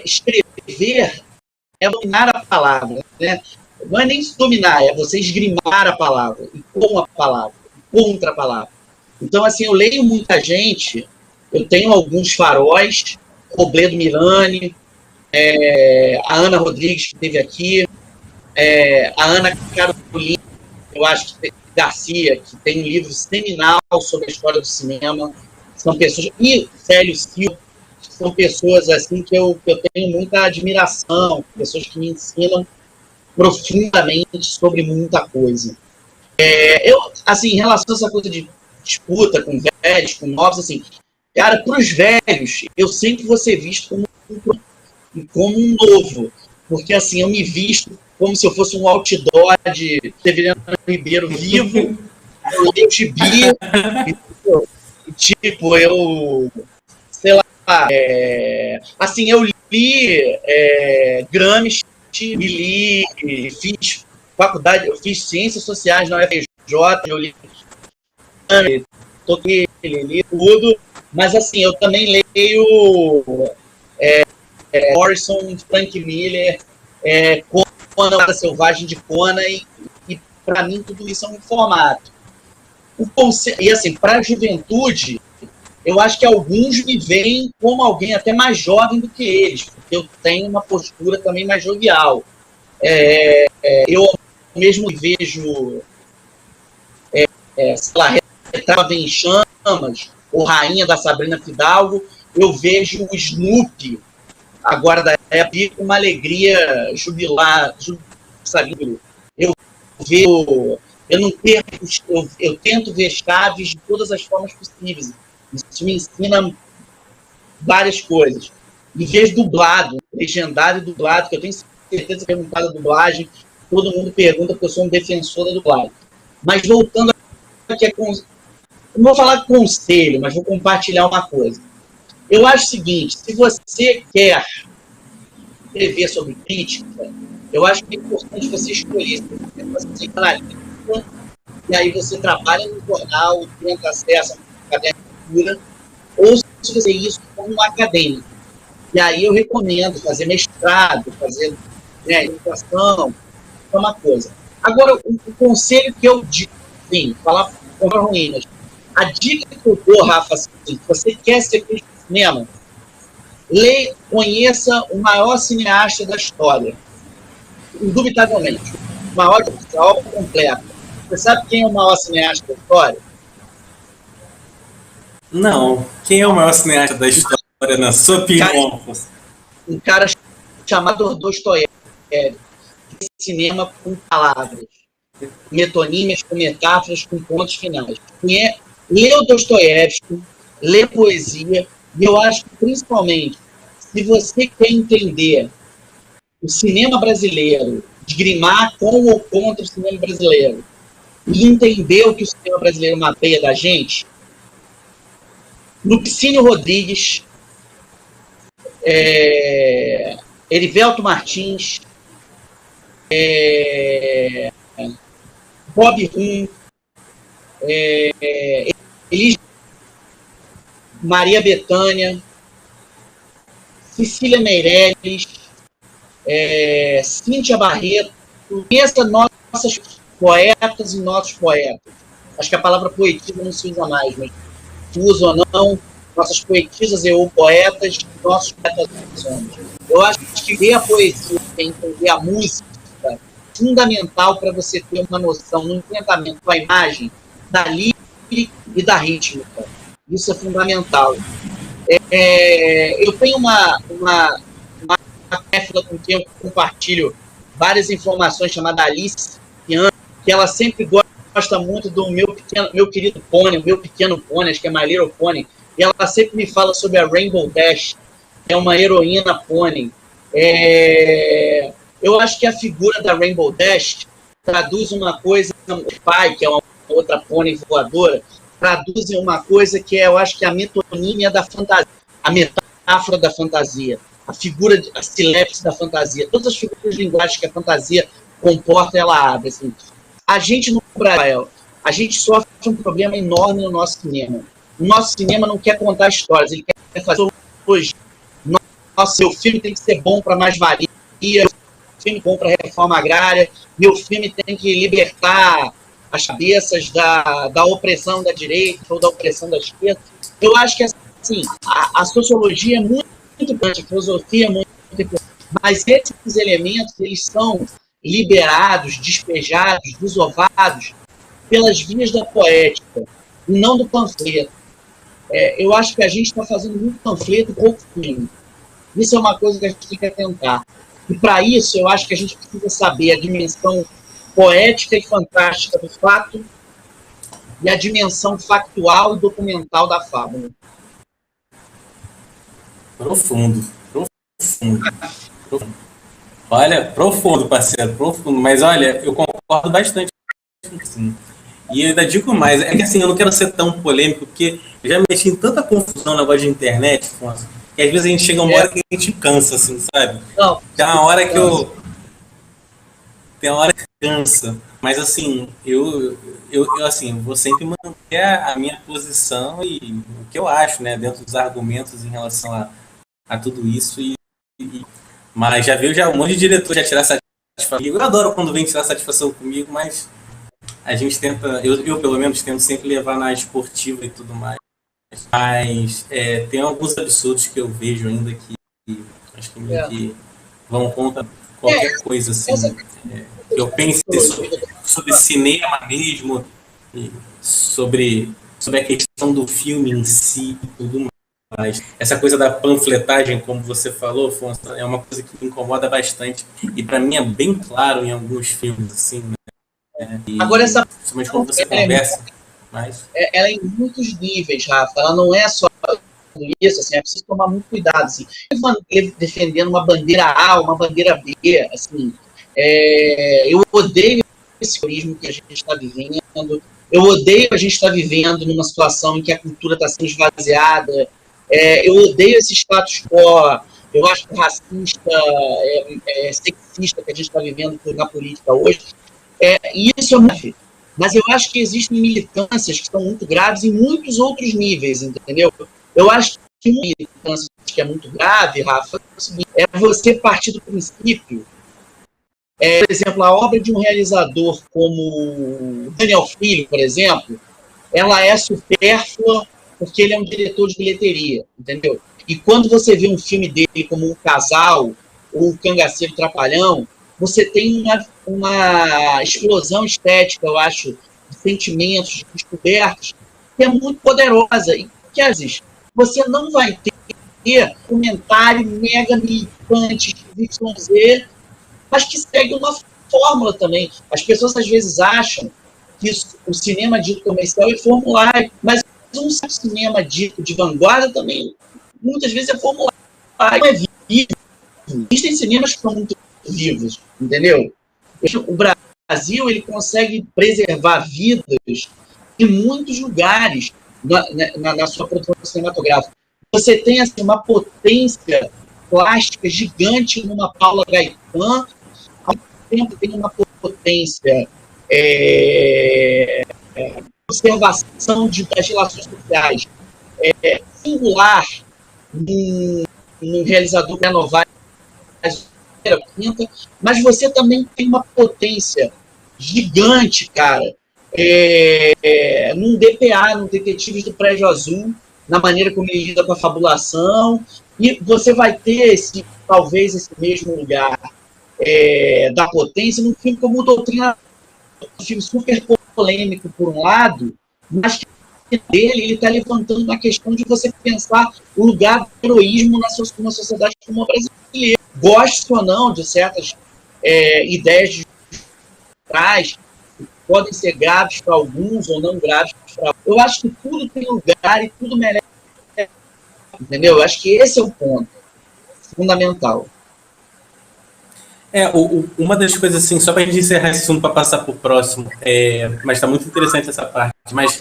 escrever é dominar a palavra, né? Não é nem dominar, é você esgrimar a palavra, e com a palavra, contra a palavra. Então, assim, eu leio muita gente, eu tenho alguns faróis, Robledo Milani, a Ana Rodrigues, que esteve aqui, a Ana Carolina, eu acho que Garcia, que tem um livro seminal sobre a história do cinema, são pessoas, e Célio Silva, são pessoas assim que eu tenho muita admiração, pessoas que me ensinam profundamente sobre muita coisa. Eu, assim, em relação a essa coisa de disputa com velhos, com novos, assim, cara, para os velhos, eu sempre vou ser visto como um novo, porque assim, eu me visto como se eu fosse um outdoor de Severiano Ribeiro vivo, eu leio gibi, tipo, eu, sei lá, assim, eu li Gramsci, fiz faculdade, eu fiz Ciências Sociais na UFRJ, eu li tudo, mas assim, eu também leio Morrison, Frank Miller, Conan, a Selvagem de Conan, e para mim tudo isso é um formato. E assim, para a juventude, eu acho que alguns me veem como alguém até mais jovem do que eles, porque eu tenho uma postura também mais jovial. Eu mesmo vejo, sei lá, Retrava em Chamas, ou Rainha da Sabrina Fidalgo, eu vejo o Snoopy, agora da época, com uma alegria jubilar, sabe? Eu vejo, eu não perco, eu tento ver Chaves de todas as formas possíveis. Isso me ensina várias coisas. E vejo dublado, legendado e dublado, que eu tenho certeza que perguntar da dublagem, todo mundo pergunta, porque eu sou um defensor da dublagem. Mas voltando aqui, não vou falar conselho, mas vou compartilhar uma coisa. Eu acho o seguinte, se você quer escrever sobre crítica, eu acho que é importante você escolher se você é analista, e aí você trabalha no jornal, tem acesso a caderno, ou se você é isso como um acadêmico. E aí eu recomendo fazer mestrado, fazer educação, é uma coisa. Agora, o conselho que eu digo, sim, falar com ruínas, a dica que eu dou, Rafa, assim, se você quer ser crítico de cinema, conheça o maior cineasta da história. Indubitavelmente. O maior da obra completa. Você sabe quem é o maior cineasta da história? Não. Quem é o maior cineasta da história, na sua opinião? Um cara chamado Dostoiévski. Cinema com palavras. Metonímias com metáforas, com pontos finais. Lê o Dostoiévski, lê poesia, e eu acho que, principalmente, se você quer entender o cinema brasileiro, esgrimar com ou contra o cinema brasileiro, e entender o que o cinema brasileiro mapeia da gente, Lupicínio Rodrigues, Erivelto Martins, Bob Rum, Maria Bethânia, Cecília Meirelles, Cíntia Barreto, conheça nossas poetas e nossos poetas. Acho que a palavra poetisa não se usa mais, mas usa ou não, nossas poetisas ou poetas, nossos poetas somos. Eu acho que ver a poesia, entender a música, é fundamental para você ter uma noção no enfrentamento com a imagem da lírica e da rítmica. Isso é fundamental. Eu tenho uma péfila com quem eu compartilho várias informações, chamada Alice, que ela sempre gosta muito do meu querido pônei, o meu pequeno pônei, acho que é My Little Pony, e ela sempre me fala sobre a Rainbow Dash, que é uma heroína pônei. Eu acho que a figura da Rainbow Dash traduz uma coisa, o pai, que é uma outra pônei voadora, traduz uma coisa que eu acho que é a metonímia da fantasia, a metáfora da fantasia, a figura, a silepse da fantasia, todas as figuras de linguagem que a fantasia comporta, ela abre. Assim. A gente no Brasil, a gente sofre um problema enorme no nosso cinema. O nosso cinema não quer contar histórias, ele quer fazer hoje. Nossa, seu filme tem que ser bom para mais-valia, meu filme bom para reforma agrária, meu filme tem que libertar as cabeças da opressão da direita ou da opressão da esquerda. Eu acho que assim, a sociologia é muito importante, a filosofia é muito importante, mas esses elementos eles são liberados, despejados, desovados pelas vias da poética e não do panfleto. Eu acho que a gente está fazendo muito panfleto e pouco filme. Isso é uma coisa que a gente tem que atentar. E para isso, eu acho que a gente precisa saber a dimensão poética e fantástica do fato e a dimensão factual e documental da fábula. Profundo. Olha, profundo, parceiro, profundo. Mas olha, eu concordo bastante com isso. E eu ainda digo mais, é que assim, eu não quero ser tão polêmico, porque eu já mexi em tanta confusão na negócio de internet, que às vezes a gente chega uma hora que a gente cansa, assim, sabe? Não, tem uma hora que eu... Tem uma hora que cansa. Mas assim, eu assim, vou sempre manter a minha posição e o que eu acho, né, dentro dos argumentos em relação a tudo isso. E Mas já veio um monte de diretor já tirar satisfação. Eu adoro quando vem tirar satisfação comigo, mas a gente tenta, eu pelo menos tento sempre levar na esportiva e tudo mais. Mas tem alguns absurdos que eu vejo ainda que acho que vão contra qualquer coisa assim. Eu penso sobre cinema mesmo, sobre a questão do filme em si e tudo mais. Essa coisa da panfletagem, como você falou, Afonso, é uma coisa que me incomoda bastante. E para mim é bem claro em alguns filmes, assim, né? Agora, essa principalmente quando você conversa. Mas... ela é em muitos níveis, Rafa. Ela não é só isso, assim, é preciso tomar muito cuidado. Assim. Defendendo uma bandeira A, uma bandeira B, assim. Eu odeio esse turismo que a gente está vivendo. Eu odeio a gente estar vivendo numa situação em que a cultura está sendo esvaziada. Eu odeio esse status quo. Eu acho racista, sexista que a gente está vivendo na política hoje. Isso é muito. Mas eu acho que existem militâncias que são muito graves em muitos outros níveis, entendeu? Eu acho que uma militância que é muito grave, Rafa, é você partir do princípio. Por exemplo, a obra de um realizador como Daniel Filho, por exemplo, ela é supérflua porque ele é um diretor de bilheteria, entendeu? E quando você vê um filme dele como O Casal ou O Cangaceiro Trapalhão, você tem uma explosão estética, eu acho, de sentimentos descobertos, que é muito poderosa. E que, às vezes, você não vai ter comentário mega militante, XYZ, mas que segue uma fórmula também. As pessoas, às vezes, acham que o cinema dito comercial é formulário, mas um cinema dito de vanguarda também, muitas vezes, é formulário. Não é vivo. Existem cinemas que são muito vivos, entendeu? O Brasil ele consegue preservar vidas em muitos lugares na sua produção cinematográfica. Você tem assim, uma potência plástica gigante numa Paula Gaetan, ao mesmo tempo tem uma potência observação das relações sociais singular num realizador que renovar quinta, mas você também tem uma potência gigante, cara, num DPA, num Detetives do Prédio Azul, na maneira como ele lida com a fabulação, e você vai ter talvez esse mesmo lugar da potência num filme como Doutrina, um filme super polêmico por um lado, mas que ele está levantando uma questão de você pensar o lugar do heroísmo numa sociedade como a brasileira. Goste ou não de certas ideias de trás, que podem ser graves para alguns ou não graves para outros. Eu acho que tudo tem lugar e tudo merece. Entendeu? Eu acho que esse é o ponto fundamental. Uma das coisas, assim, só para a gente encerrar esse assunto para passar para o próximo, mas está muito interessante essa parte, mas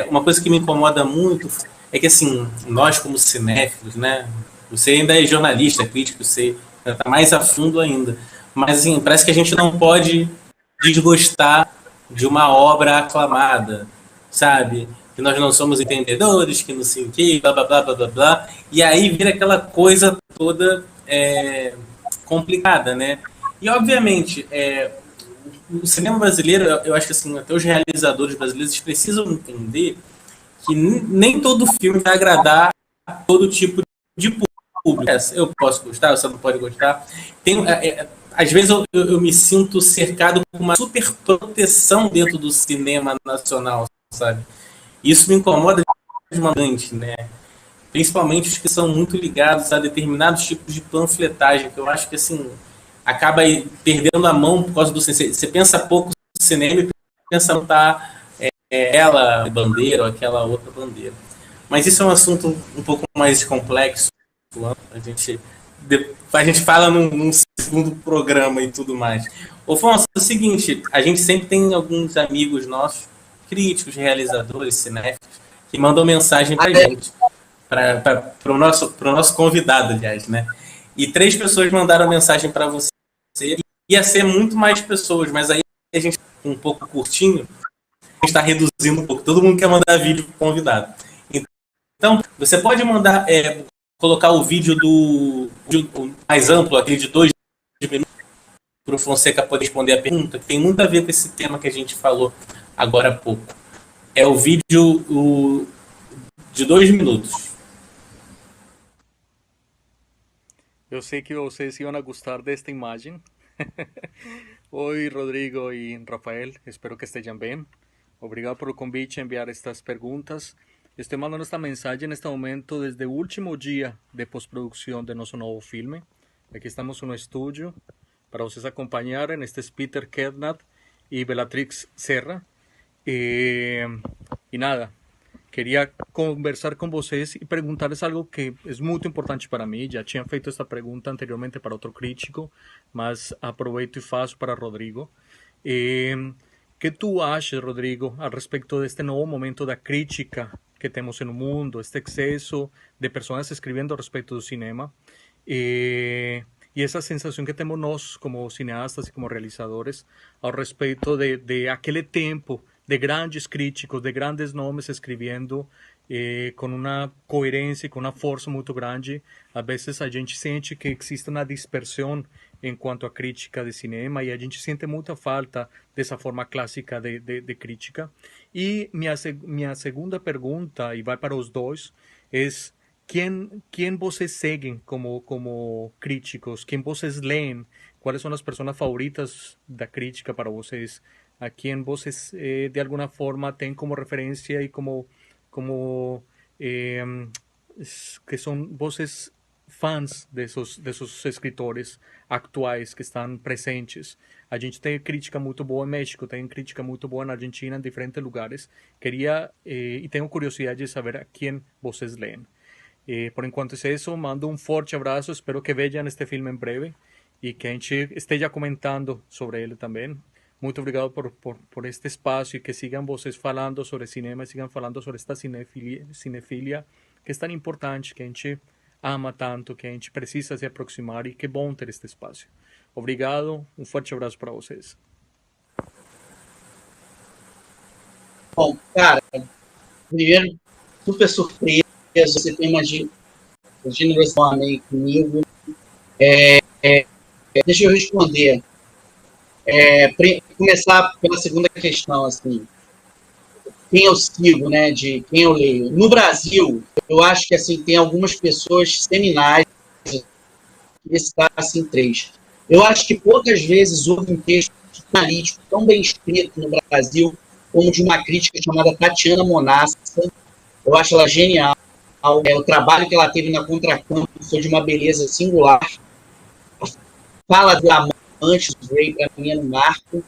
uma coisa que me incomoda muito é que, assim, nós como cinéfilos, né, você ainda é jornalista, crítico, você está mais a fundo ainda, mas, assim, parece que a gente não pode desgostar de uma obra aclamada, sabe? Que nós não somos entendedores, que não sei o quê, blá, blá, blá, blá, blá, blá, e aí vira aquela coisa toda complicada, né? E, obviamente, o cinema brasileiro, eu acho que assim, até os realizadores brasileiros precisam entender que nem todo filme vai agradar a todo tipo de público. Eu posso gostar, você não pode gostar. Às vezes eu me sinto cercado por uma super proteção dentro do cinema nacional, sabe? Isso me incomoda bastante, né? Principalmente os que são muito ligados a determinados tipos de panfletagem, que eu acho que, assim, acaba perdendo a mão por causa do cinema. Você pensa pouco no cinema e pensa não tá ela bandeira ou aquela outra bandeira. Mas isso é um assunto um pouco mais complexo. A gente fala num segundo programa e tudo mais. Ô, Afonso, é o seguinte, a gente sempre tem alguns amigos nossos, críticos, realizadores, cinéfilos, que mandam mensagem pra gente. Para o nosso convidado, aliás, né? E 3 pessoas mandaram mensagem para você. Ia ser muito mais pessoas, mas aí a gente, um pouco curtinho, a gente está reduzindo um pouco. Todo mundo quer mandar vídeo para o convidado. Então, você pode mandar colocar o vídeo mais amplo, aquele de 2 minutos, para o Fonseca poder responder a pergunta, que tem muito a ver com esse tema que a gente falou agora há pouco. É o vídeo de 2 minutos. Eu sei que vocês iam a gostar desta imagem. Oi, Rodrigo e Rafael, espero que estejam bem. Obrigado por o convite a enviar estas perguntas. Estou mandando esta mensagem neste momento desde o último dia de pós-produção de nosso novo filme. Aqui estamos no estúdio para vocês acompanharem. Este é Peter Kednat e Bellatrix Serra. E nada, queria conversar com vocês e perguntar-lhes algo que é muito importante para mim. Já tinha feito esta pergunta anteriormente para outro crítico, mas aproveito e faço para Rodrigo. Que tu achas, Rodrigo, a respeito deste novo momento da crítica que temos no mundo, este excesso de pessoas escrevendo a respeito do cinema e essa sensação que temos nós como cineastas e como realizadores ao respeito de aquele tempo de grandes críticos, de grandes nomes escrevendo com uma coerência, com uma força muito grande. Às vezes a gente sente que existe uma dispersão em quanto à crítica de cinema e a gente sente muita falta dessa forma clássica de crítica. E minha segunda pergunta, e vai para os dois, é quem vocês seguem como críticos, quem vocês leem, quais são as pessoas favoritas da crítica para vocês, a quem vocês de alguma forma têm como referência e que são vocês fãs desses escritores atuais que estão presentes. A gente tem crítica muito boa no México, tem crítica muito boa na Argentina, em diferentes lugares. Queria e tenho curiosidade de saber a quem vocês leem. Por enquanto é isso, mando um forte abraço, espero que vejam este filme em breve e que a gente esteja comentando sobre ele também. Muito obrigado por este espaço e que sigam vocês falando sobre cinema, sigam falando sobre esta cinefilia que é tão importante, que a gente ama tanto, que a gente precisa se aproximar e que bom ter este espaço. Obrigado, um forte abraço para vocês. Bom, cara, primeiro, super surpresa, você tem uma generosidade aí comigo. Deixa eu responder. Começar pela segunda questão, assim, quem eu sigo, né, de quem eu leio. No Brasil, eu acho que assim tem algumas pessoas seminais, citar assim 3. Eu acho que poucas vezes houve um texto analítico tão bem escrito no Brasil como de uma crítica chamada Tatiana Monassa. Eu acho ela genial. O trabalho que ela teve na Contracampo foi de uma beleza singular. Fala do Amante do Rei, para mim, é um marco.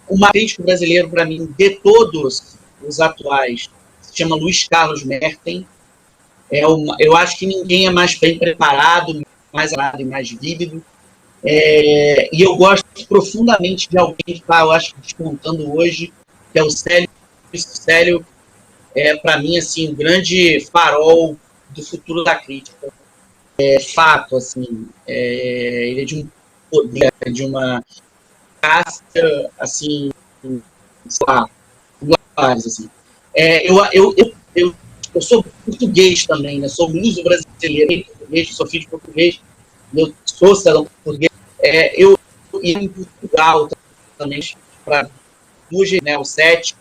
Uma crítica brasileiro, para mim, de todos os atuais, se chama Luiz Carlos Merten. Eu acho que ninguém é mais bem preparado, mais arado e mais vívido. E eu gosto profundamente de alguém que está, eu acho, descontando hoje, que é o Célio. O Célio para mim, assim, um grande farol do futuro da crítica. Fato, assim, ele é de um poder, de uma casca, assim, sei lá, assim. Eu sou português também, né? Sou luso brasileiro, português, sou filho de português, eu sou cidadão português. Eu ia em Portugal também, para né, o 7.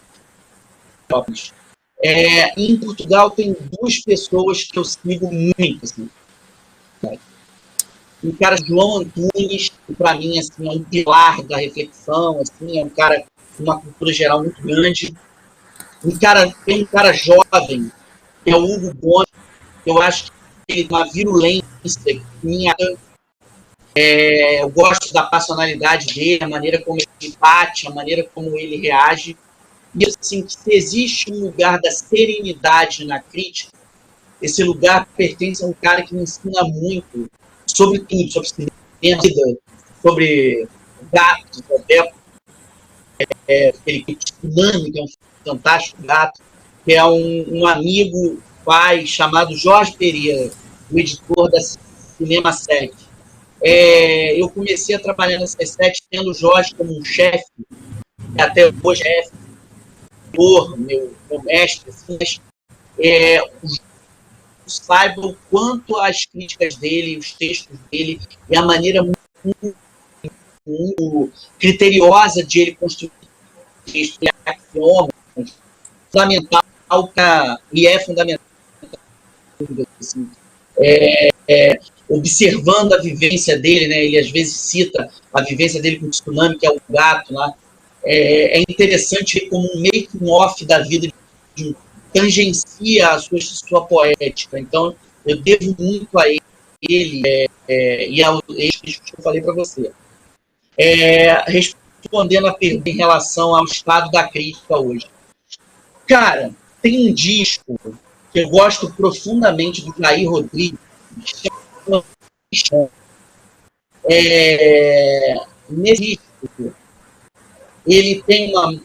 Em Portugal tem 2 pessoas que eu sigo muito, assim. Um cara, João Antunes, que para mim assim, é um pilar da reflexão, assim, é um cara com uma cultura geral muito grande. Tem um cara jovem, que é o Hugo Gomes, que eu acho que ele tem uma virulência minha. Eu gosto da passionalidade dele, a maneira como ele bate, a maneira como ele reage. E assim, se existe um lugar da serenidade na crítica, esse lugar pertence a um cara que me ensina muito sobre tudo, sobre cinema, sobre gatos, até aquele tsunami, que é um fantástico gato, que é um amigo, pai, chamado Jorge Pereira, o editor da Cinema 7. Eu comecei a trabalhar nessa 7 tendo o Jorge como um chefe, e até hoje meu mestre, assim, saiba o quanto as críticas dele, os textos dele, e a maneira muito criteriosa de ele construir textos e axiomas, fundamental e é fundamental. Assim, observando a vivência dele, né? Ele às vezes cita a vivência dele com o tsunami, que é o gato lá. É interessante ver como um making-off da vida de um tangencia a sua poética. Então, eu devo muito a ele e ao que eu falei para você. Respondendo a pergunta em relação ao estado da crítica hoje. Cara, tem um disco que eu gosto profundamente do Jair Rodrigues, nesse disco, ele tem uma...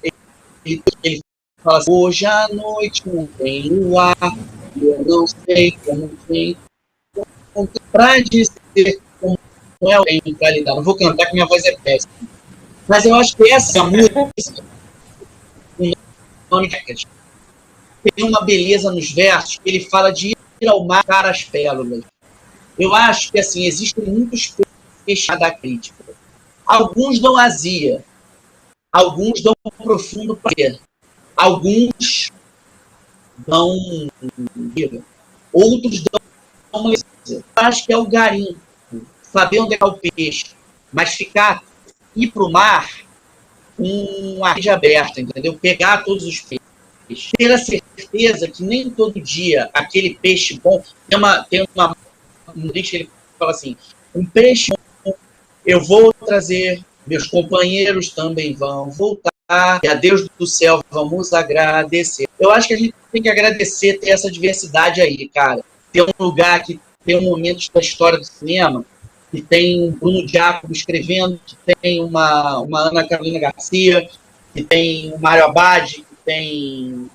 Ele fala assim, hoje à noite não tem luar, eu não sei como tem, para dizer como é o tempo para lidar. Não vou cantar que minha voz é péssima. Mas eu acho que essa música tem uma beleza nos versos que ele fala de ir ao mar para as pérolas. Eu acho que assim, existem muitos peixes da crítica. Alguns dão azia, alguns dão profundo prazer, alguns dão outros dão uma... Eu acho que é o garimpo, saber onde é o peixe, mas ir para o mar com a rede aberta, entendeu? Pegar todos os peixes. Ter a certeza que nem todo dia aquele peixe bom... Tem um diz que ele fala assim, um peixe bom eu vou trazer, meus companheiros também vão voltar, e a Deus do céu vamos agradecer. Eu acho que a gente tem que agradecer ter essa diversidade aí, cara. Ter um lugar que tem um momento da história do cinema, que tem Bruno Giacomo escrevendo, que tem uma Ana Carolina Garcia, que tem o Mário Abad, que tem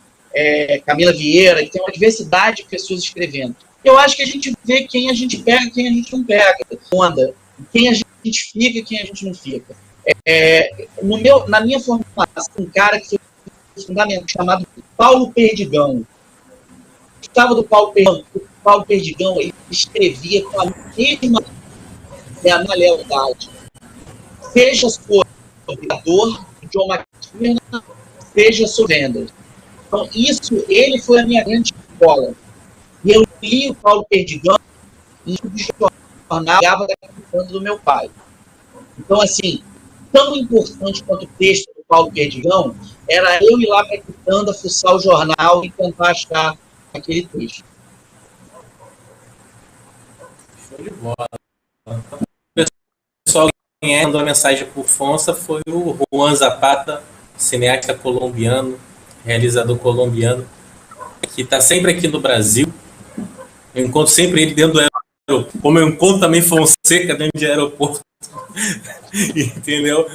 Camila Vieira, que tem uma diversidade de pessoas escrevendo. Eu acho que a gente vê quem a gente pega e quem a gente não pega. Onda. Quem a gente fica e quem a gente não fica. Na minha formação, um cara que foi fundamental, chamado Paulo Perdigão. Gostava do Paulo Perdigão. O Paulo Perdigão ele escrevia com a mesma lealdade. Seja sobre a dor de John McTiernan, seja sobre vendas. Então, ele foi a minha grande escola. E eu li o Paulo Perdigão e o jornal do meu pai. Então, assim, tão importante quanto o texto do Paulo Perdigão era eu ir lá para a quitanda, fuçar o jornal e tentar achar aquele texto. Show de bola. O pessoal que mandou uma mensagem por Fonsa foi o Juan Zapata, cineasta colombiano, realizador colombiano, que está sempre aqui no Brasil. Eu encontro sempre ele dentro do aeroporto, como eu encontro também Fonseca dentro de aeroporto. Entendeu?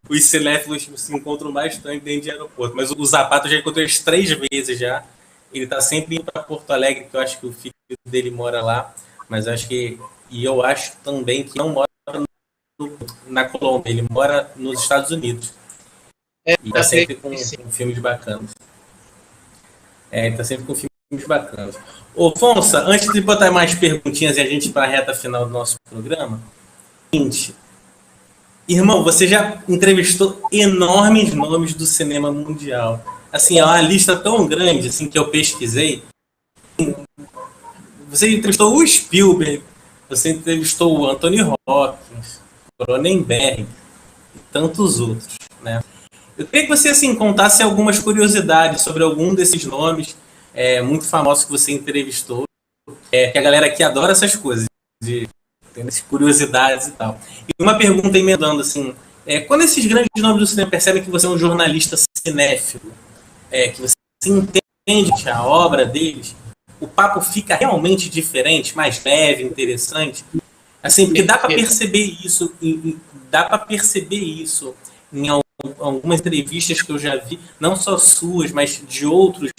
Os cinéfilos se encontram bastante dentro de aeroporto. Mas o Zapata eu já encontrei 3 vezes já. Ele está sempre indo para Porto Alegre, que eu acho que o filho dele mora lá. Mas acho que... E eu acho também que não mora na Colômbia. Ele mora nos Estados Unidos. E está sempre com filmes bacanas. Ele está sempre com filmes bacanas. Ô, Fonsa, antes de botar mais perguntinhas e a gente ir para a reta final do nosso programa, irmão, você já entrevistou enormes nomes do cinema mundial. Assim, é uma lista tão grande assim, que eu pesquisei. Você entrevistou o Spielberg, você entrevistou o Anthony Hopkins, o Cronenberg e tantos outros, né? Eu queria que você assim, contasse algumas curiosidades sobre algum desses nomes muito famosos que você entrevistou. Que a galera aqui adora essas coisas, tem essas curiosidades e tal. E uma pergunta emendando assim, quando esses grandes nomes do cinema percebem que você é um jornalista cinéfilo, que você entende a obra deles, o papo fica realmente diferente, mais leve, interessante, assim, porque dá para perceber isso, em algumas entrevistas que eu já vi, não só suas, mas de outros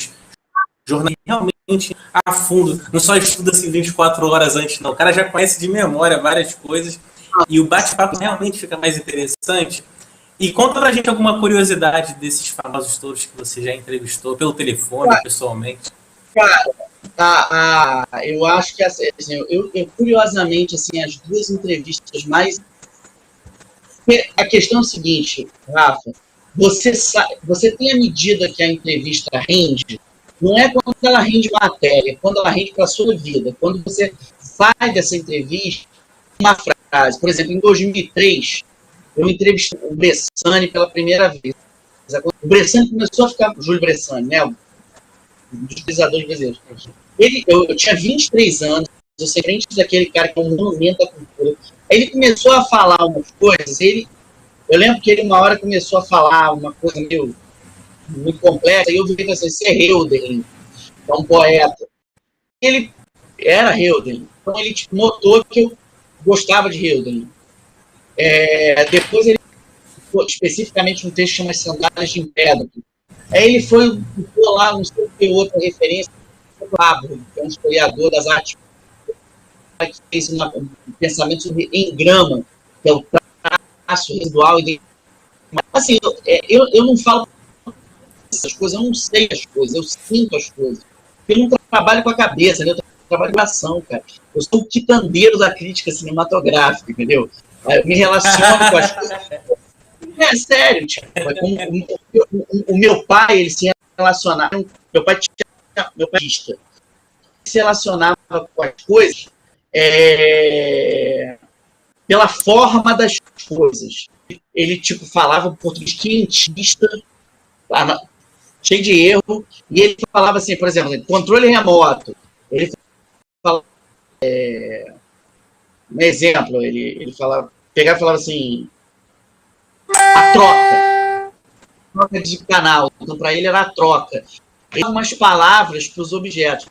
jornalistas realmente a fundo, não só estuda assim 24 horas antes, não. O cara já conhece de memória várias coisas e o bate-papo realmente fica mais interessante. E conta pra gente alguma curiosidade desses famosos todos que você já entrevistou, pelo telefone, pessoalmente. Cara, Eu acho que, assim, curiosamente, assim, as duas entrevistas mais... A questão é o seguinte, Rafa, você tem a medida que a entrevista rende, não é quando ela rende matéria, é quando ela rende para a sua vida. Quando você sai dessa entrevista, uma frase. Por exemplo, em 2003, eu entrevistei o Bressani pela primeira vez. O Bressani começou a ficar... Júlio Bressani, né? Um dos pesquisadores brasileiros. Eu tinha 23 anos, eu sei frente daquele cara que é um monumento da cultura. Aí ele começou a falar umas coisas, eu lembro que ele uma hora começou a falar uma coisa meio muito complexa, e eu vi assim, você é Hölderlin, é um poeta. Ele era Hölderlin, então ele notou que eu gostava de Hölderlin. Depois ele, especificamente um texto que chama Sandálias de Empédoclo. Aí ele foi lá, não sei o que, outra referência, o Pablo, que é um historiador das artes, que fez um pensamento sobre engrama, que é o traço residual. Assim, eu não falo essas coisas, eu não sei as coisas, eu sinto as coisas. Eu não trabalho com a cabeça, né? Eu trabalho com a ação, cara. Eu sou o quitandeiro da crítica cinematográfica, entendeu? Eu me relaciono com as coisas. É sério, tipo, como o meu pai, ele se relacionava, meu pai se relacionava com as coisas pela forma das coisas. Ele, tipo, falava português quentista, cheio de erro, e ele falava assim, por exemplo, controle remoto. Ele falava, um exemplo, ele falava, pegava e falava assim, a troca de canal. Então, para ele era a troca. Ele dava umas palavras para os objetos.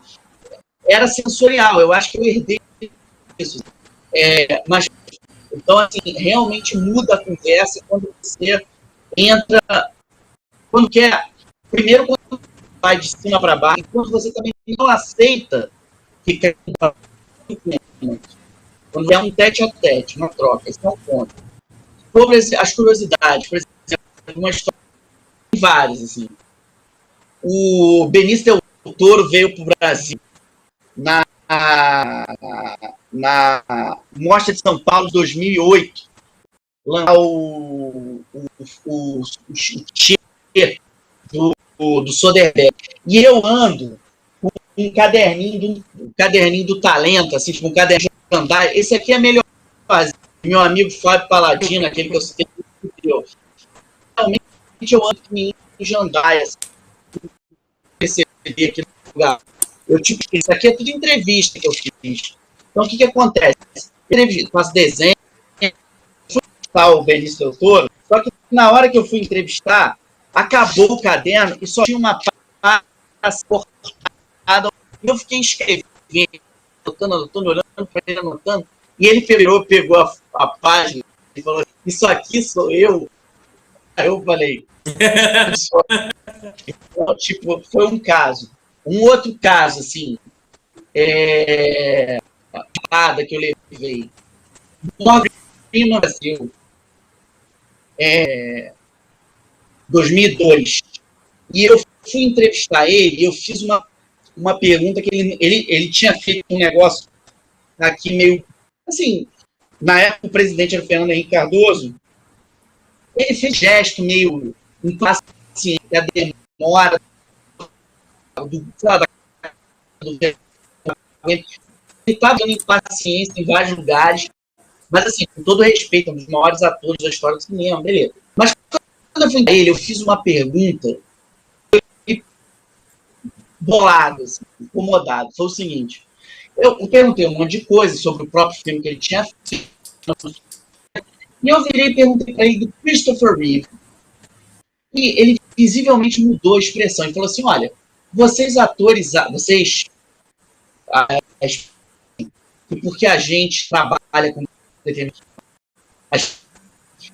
Era sensorial, eu acho que eu herdei isso. Mas, então, assim, realmente muda a conversa quando você entra, quando quer, primeiro quando vai de cima para baixo, quando você também não aceita ficar quando é um tete-a-tete, uma troca, esse é um ponto. Sobre as curiosidades, por exemplo, uma história, várias, assim. O Benício Del Toro veio para o Brasil na Mostra de São Paulo de 2008, lá o do Soderbergh. E eu ando com um caderninho do talento, assim, tipo um caderninho de andar. Esse aqui é melhor fazer. Meu amigo Fábio Paladino, aquele que eu citei, realmente eu ando com um jandaia, assim, percebi aqui no lugar. Eu, tipo, isso aqui é tudo entrevista que eu fiz. Então, o que acontece? Eu faço desenho, fui entrevistar o Benício Del Toro, só que na hora que eu fui entrevistar, acabou o caderno e só tinha uma página cortada. Eu fiquei escrevendo, anotando, olhando para ele, anotando, e ele pegou a página e falou, isso aqui sou eu. Aí eu falei, então, tipo, foi um caso. Um outro caso, assim, nada que eu levei. No Brasil, 2002. E eu fui entrevistar ele e eu fiz uma pergunta que ele tinha feito um negócio aqui meio... Assim, na época o presidente era o Fernando Henrique Cardoso, ele fez gesto meio impaciente, a demora ele estava dando impaciência em vários lugares, mas assim, com todo respeito, um dos maiores atores da história do cinema, beleza. Mas quando eu fui a ele, eu fiz uma pergunta bolado, assim, incomodado. Foi o seguinte, eu perguntei um monte de coisa sobre o próprio filme que ele tinha feito, e eu virei e perguntei para ele do Christopher Reeve. E ele visivelmente mudou a expressão. Ele falou assim, olha, vocês atores, porque a gente trabalha com...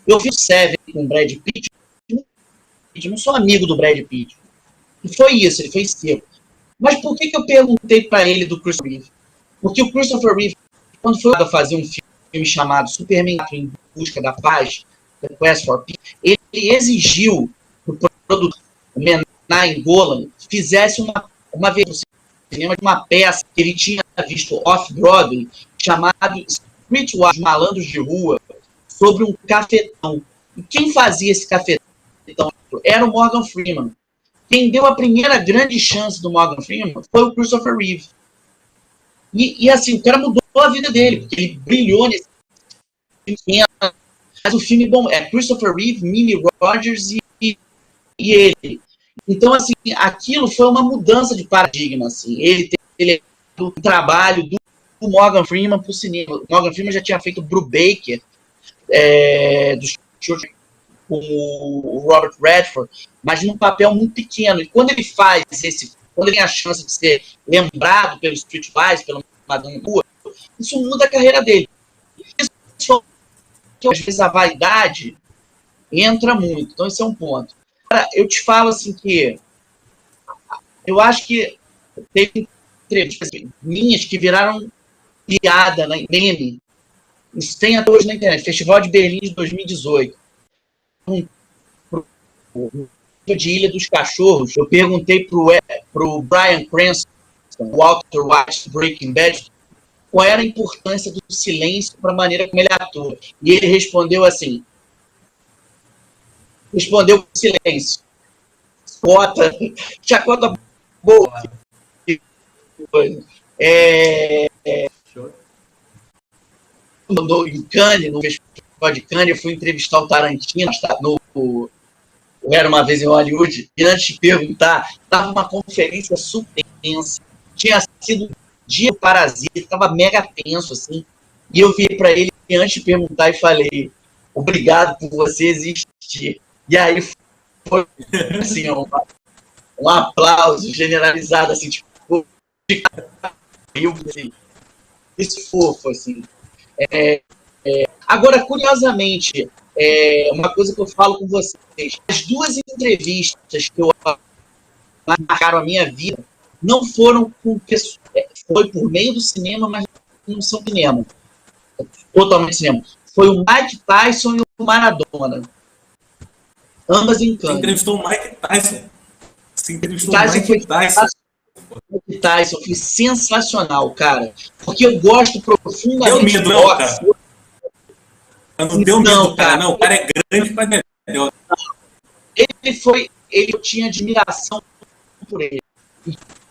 Eu fiz Seven com o Brad Pitt, eu não sou amigo do Brad Pitt. E foi isso, ele fez seco. Mas por que eu perguntei para ele do Christopher Reeve? Porque o Christopher Reeve, quando foi a fazer um filme chamado Superman em Busca da Paz, The Quest for Peace, ele exigiu que o produtor, o Menai Golan, fizesse uma versão cinema de uma peça que ele tinha visto off-Broadway, chamado Streetwise, Malandros de Rua, sobre um cafetão. E quem fazia esse cafetão era o Morgan Freeman. Quem deu a primeira grande chance do Morgan Freeman foi o Christopher Reeve. E assim, o cara mudou a vida dele, porque ele brilhou nesse filme. Mas o filme bom é Christopher Reeve, Mimi Rogers e ele. Então, assim, aquilo foi uma mudança de paradigma. Assim. Ele do trabalho do Morgan Freeman para o cinema. O Morgan Freeman já tinha feito Brubaker, com o Robert Redford, mas num papel muito pequeno. E quando ele faz quando ele tem a chance de ser lembrado pelo Streetwise, pelo Madame Rua, isso muda a carreira dele. Isso, às vezes a vaidade entra muito. Então esse é um ponto. Agora, eu te falo assim que eu acho que teve entrevistas minhas que viraram piada, né, meme. Isso tem até hoje na internet. Festival de Berlim de 2018. De Ilha dos Cachorros, eu perguntei pro Bryan Cranston, o Walter White do Breaking Bad, qual era a importância do silêncio para a maneira como ele atua. E ele respondeu assim, com silêncio. Chacota boa. Em Cannes, no Festival de Cannes, eu fui entrevistar o Tarantino eu era uma vez em Hollywood, e antes de perguntar, estava uma conferência super tensa, tinha sido dia do Parasita, estava mega tenso, assim, e eu vi para ele antes de perguntar e falei, obrigado por você existir. E aí foi assim, um aplauso generalizado, assim, tipo, assim, isso fofo, assim. Agora, curiosamente, uma coisa que eu falo com vocês, as duas entrevistas que marcaram a minha vida não foram com pessoas, foi por meio do cinema, mas não são cinema, totalmente cinema. Foi o Mike Tyson e o Maradona, ambas em Cannes. Você entrevistou o Mike Tyson. Você entrevistou Tyson o Mike Tyson. Mike Tyson foi sensacional, cara, porque eu gosto profundamente deu medo, de não, boxe. cara. Não deu medo, cara. Não, o cara é grande, mas é melhor. Eu tinha admiração por ele.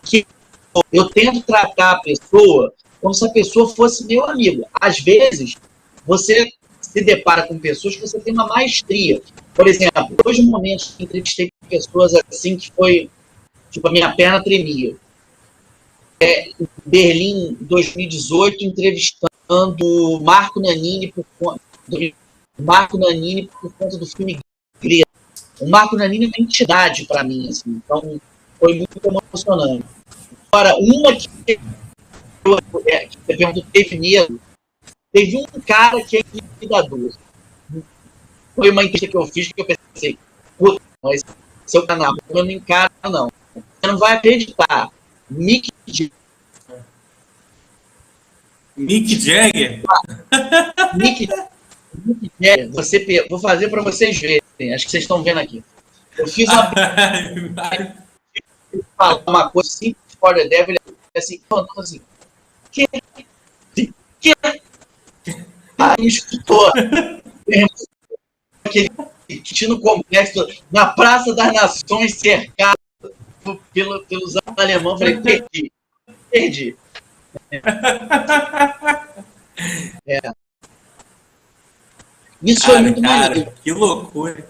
Que eu tento tratar a pessoa como se a pessoa fosse meu amigo. Às vezes, você se depara com pessoas que você tem uma maestria. Por exemplo, dois momentos que entrevistei pessoas assim que foi, tipo, a minha perna tremia. Em Berlim, 2018, entrevistando Marco Nanini por conta do filme Greta. O Marco Nanini é uma entidade para mim, assim, então foi muito emocionante. Agora, uma que você perguntou, teve medo, teve um cara que é intimidador. Foi uma entrevista que eu fiz que eu pensei, puta, mas seu canal não me encara, não. Você não vai acreditar. Mick Jagger? Mick Jagger, vou fazer para vocês verem, acho que vocês estão vendo aqui. Eu fiz uma coisa assim, for the devil, assim, que? Aí me escutou. Aquele no complexo, na Praça das Nações, cercado pelos alemães, falei, perdi. Isso foi muito maneiro. Que loucura.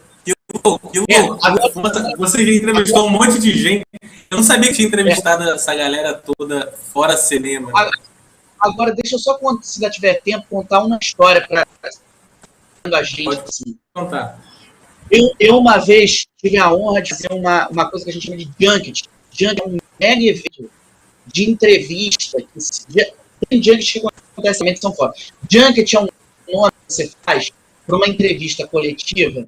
Agora, você já entrevistou um monte de gente. Eu não sabia que tinha entrevistado essa galera toda fora cinema. Agora, deixa eu só, se ainda tiver tempo, contar uma história para a gente. Pode contar. Eu uma vez tive a honra de fazer uma coisa que a gente chama de junket. Junket é um mega evento de entrevista. Tem junkets que acontecem em São Paulo. Junket é um nome que você faz para uma entrevista coletiva,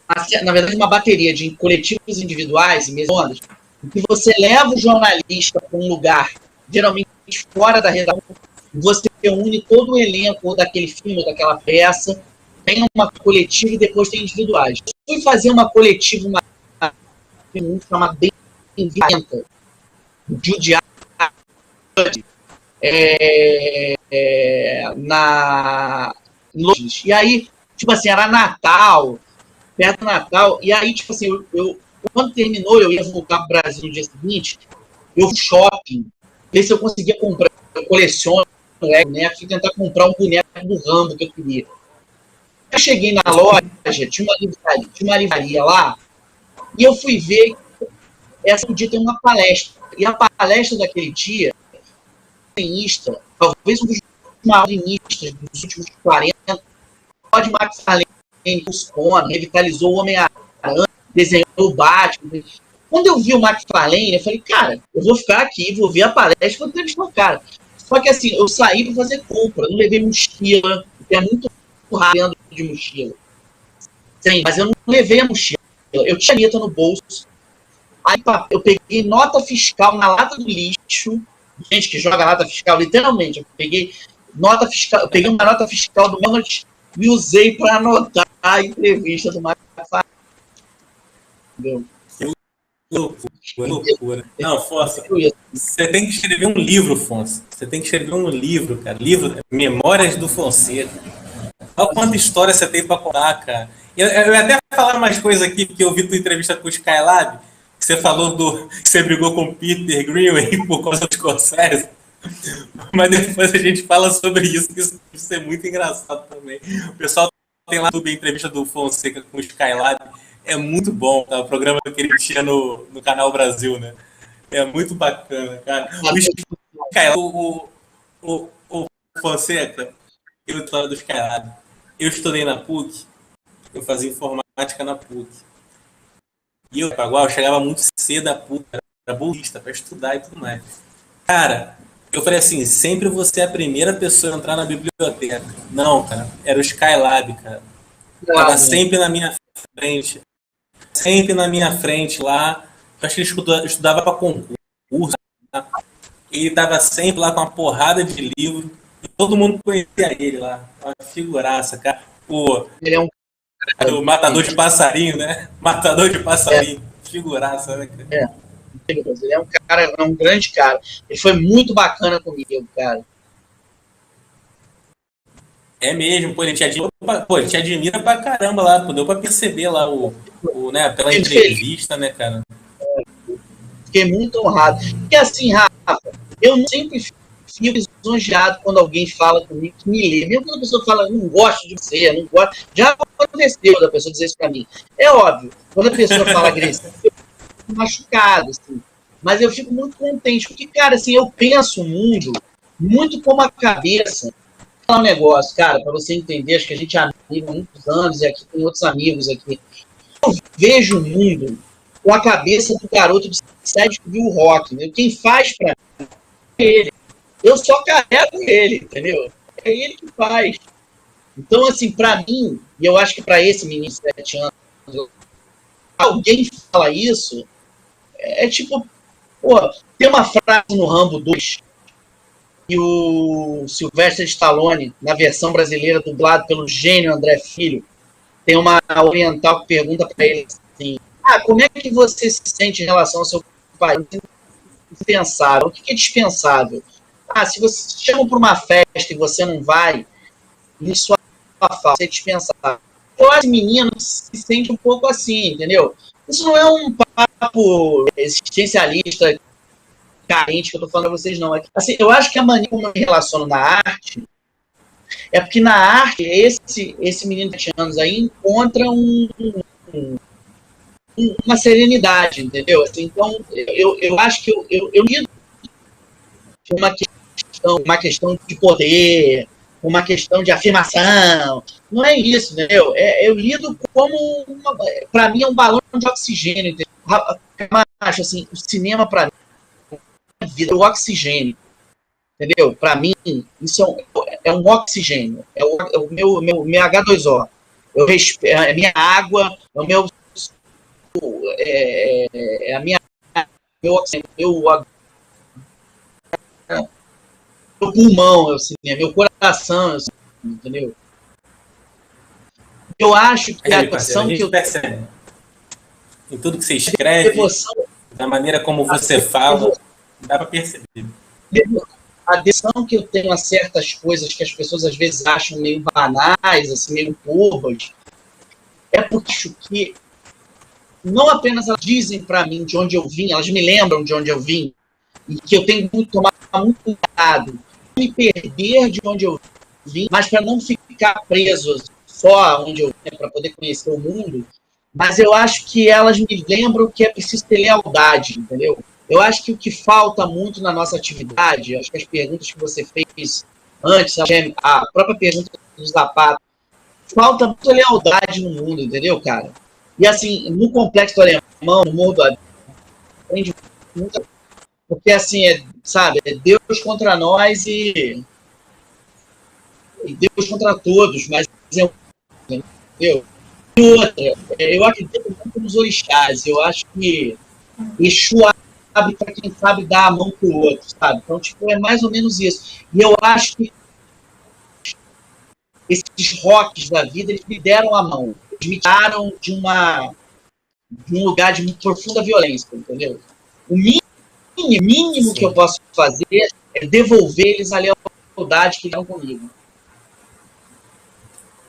mas, na verdade, uma bateria de coletivos individuais e mesas, em que você leva o jornalista para um lugar, geralmente fora da redação, você une todo o elenco daquele filme, daquela peça, tem uma coletiva e depois tem individuais. Eu fui fazer uma coletiva, chamada Bem-vinda, Judiado, E aí, tipo assim, era Natal, perto do Natal, e aí, tipo assim, quando terminou, eu ia voltar pro Brasil no dia seguinte, eu fui no shopping, ver se eu conseguia comprar, eu coleciono boneco, fui tentar comprar um boneco do Rambo que eu queria. Eu cheguei na loja, tinha uma livraria lá, e eu fui ver, essa dia tem uma palestra, e a palestra daquele dia, talvez um dos maiores desenhistas dos últimos 40, Todd McFarlane, os Conan, revitalizou o Homem-Aranha, desenhou o Batman. Quando eu vi o McFarlane, eu falei, cara, eu vou ficar aqui, vou ver a palestra, vou entrevistar o cara. Só que assim, eu saí para fazer compra, não levei mochila, é muito raro dentro de mochila. Sim, mas eu não levei a mochila. Eu tinha caneta no bolso. Aí eu peguei nota fiscal na lata do lixo. Gente que joga nota fiscal, literalmente. Eu peguei nota fiscal, eu peguei uma nota fiscal do Menot e usei para anotar a entrevista do McFarlane. Entendeu? Loucura. Não, Fonso, você tem que escrever um livro, Fonso. Você tem que escrever um livro, cara. Livro Memórias do Fonseca. Olha quanta história você tem para contar, cara. Eu ia até falar mais coisas aqui, porque eu vi tua entrevista com o Skylab, que você falou que você brigou com o Peter Greenway por causa do Scorsese. Mas depois a gente fala sobre isso, que isso é muito engraçado também. O pessoal tem lá a entrevista do Fonseca com o Skylab. É muito bom, tá? O programa que ele tinha no Canal Brasil, né? É muito bacana, cara. O Fonseca, eu falo do Skylab. Eu estudei na PUC, eu fazia informática na PUC. E eu chegava muito cedo da PUC, era bolsista, para estudar e tudo mais. Cara, eu falei assim, sempre você é a primeira pessoa a entrar na biblioteca. Não, cara, era o Skylab, cara. Tava sempre na minha frente. Sempre na minha frente lá. Eu acho que ele estudava para concurso. Tá? Ele estava sempre lá com uma porrada de livro. E todo mundo conhecia ele lá. Uma figuraça, cara. Ele é o matador de passarinho, né? Matador de passarinho. Figuraça, né? Ele é um cara, é um grande cara. Ele foi muito bacana comigo, cara. É mesmo, pô, ele te admira pra caramba lá, pô, deu pra perceber lá né, pela entrevista, né, cara? Fiquei muito honrado. Porque assim, Rafa, eu sempre fico lisonjeado quando alguém fala comigo que me lê. Mesmo quando a pessoa fala, não gosto de você, não gosto. Já aconteceu da pessoa dizer isso pra mim. É óbvio, quando a pessoa fala agressivo, eu fico machucado, assim. Mas eu fico muito contente, porque, cara, assim, eu penso o mundo muito como a cabeça. Vou falar um negócio, cara, para você entender, acho que a gente é amigo há muitos anos, e aqui tem outros amigos aqui. Eu vejo o mundo com a cabeça do garoto de 7 que viu o rock, né? Quem faz para mim é ele. Eu só carrego ele, entendeu? É ele que faz. Então, assim, para mim, e eu acho que para esse menino de 7 anos, alguém fala isso, é tipo, pô, tem uma frase no Rambo 2 e o Sylvester Stallone, na versão brasileira, dublado pelo gênio André Filho, tem uma oriental que pergunta para ele assim, como é que você se sente em relação ao seu país? Dispensável. O que é dispensável? Se você chama para uma festa e você não vai, isso você é dispensável. Eu acho que menino se sente um pouco assim, entendeu? Isso não é um papo existencialista carente que eu tô falando pra vocês, não. Assim, eu acho que a maneira como eu me relaciono na arte é porque na arte esse menino de 7 anos aí encontra uma serenidade, entendeu? Assim, então, eu acho que eu lido com uma questão de poder, uma questão de afirmação. Não é isso, entendeu? Eu lido como, para mim, é um balão de oxigênio, entendeu? Acho assim, o cinema, para mim, vida, o oxigênio, entendeu? Para mim, isso é um oxigênio, é o meu H2O. É a minha água, é o meu a minha meu oxigênio, meu pulmão, assim, meu coração, assim, entendeu? Eu acho que a emoção que eu percebe em tudo que você escreve, da maneira como você fala, dá para perceber. A decisão que eu tenho a certas coisas que as pessoas às vezes acham meio banais, assim, meio bobas, é porque acho que não apenas elas dizem para mim de onde eu vim, elas me lembram de onde eu vim, e que eu tenho que tomar muito cuidado, não me perder de onde eu vim, mas para não ficar preso só onde eu vim, para poder conhecer o mundo, mas eu acho que elas me lembram que é preciso ter lealdade, entendeu? Eu acho que o que falta muito na nossa atividade, acho que as perguntas que você fez antes, a própria pergunta do Zapata, falta muita lealdade no mundo, entendeu, cara? E assim, no Complexo do Alemão, no Morro do Avião, aprende muito, porque assim, sabe, é Deus contra nós e Deus contra todos, mas entendeu? E outra, eu acredito muito nos orixás, eu acho que Exu abre para quem sabe dar a mão pro outro, sabe? Então, tipo, é mais ou menos isso. E eu acho que esses rocks da vida, eles me deram a mão. Eles me tiraram de um lugar de muito profunda violência, entendeu? O mínimo que eu posso fazer é devolver eles a lealdade que estão comigo.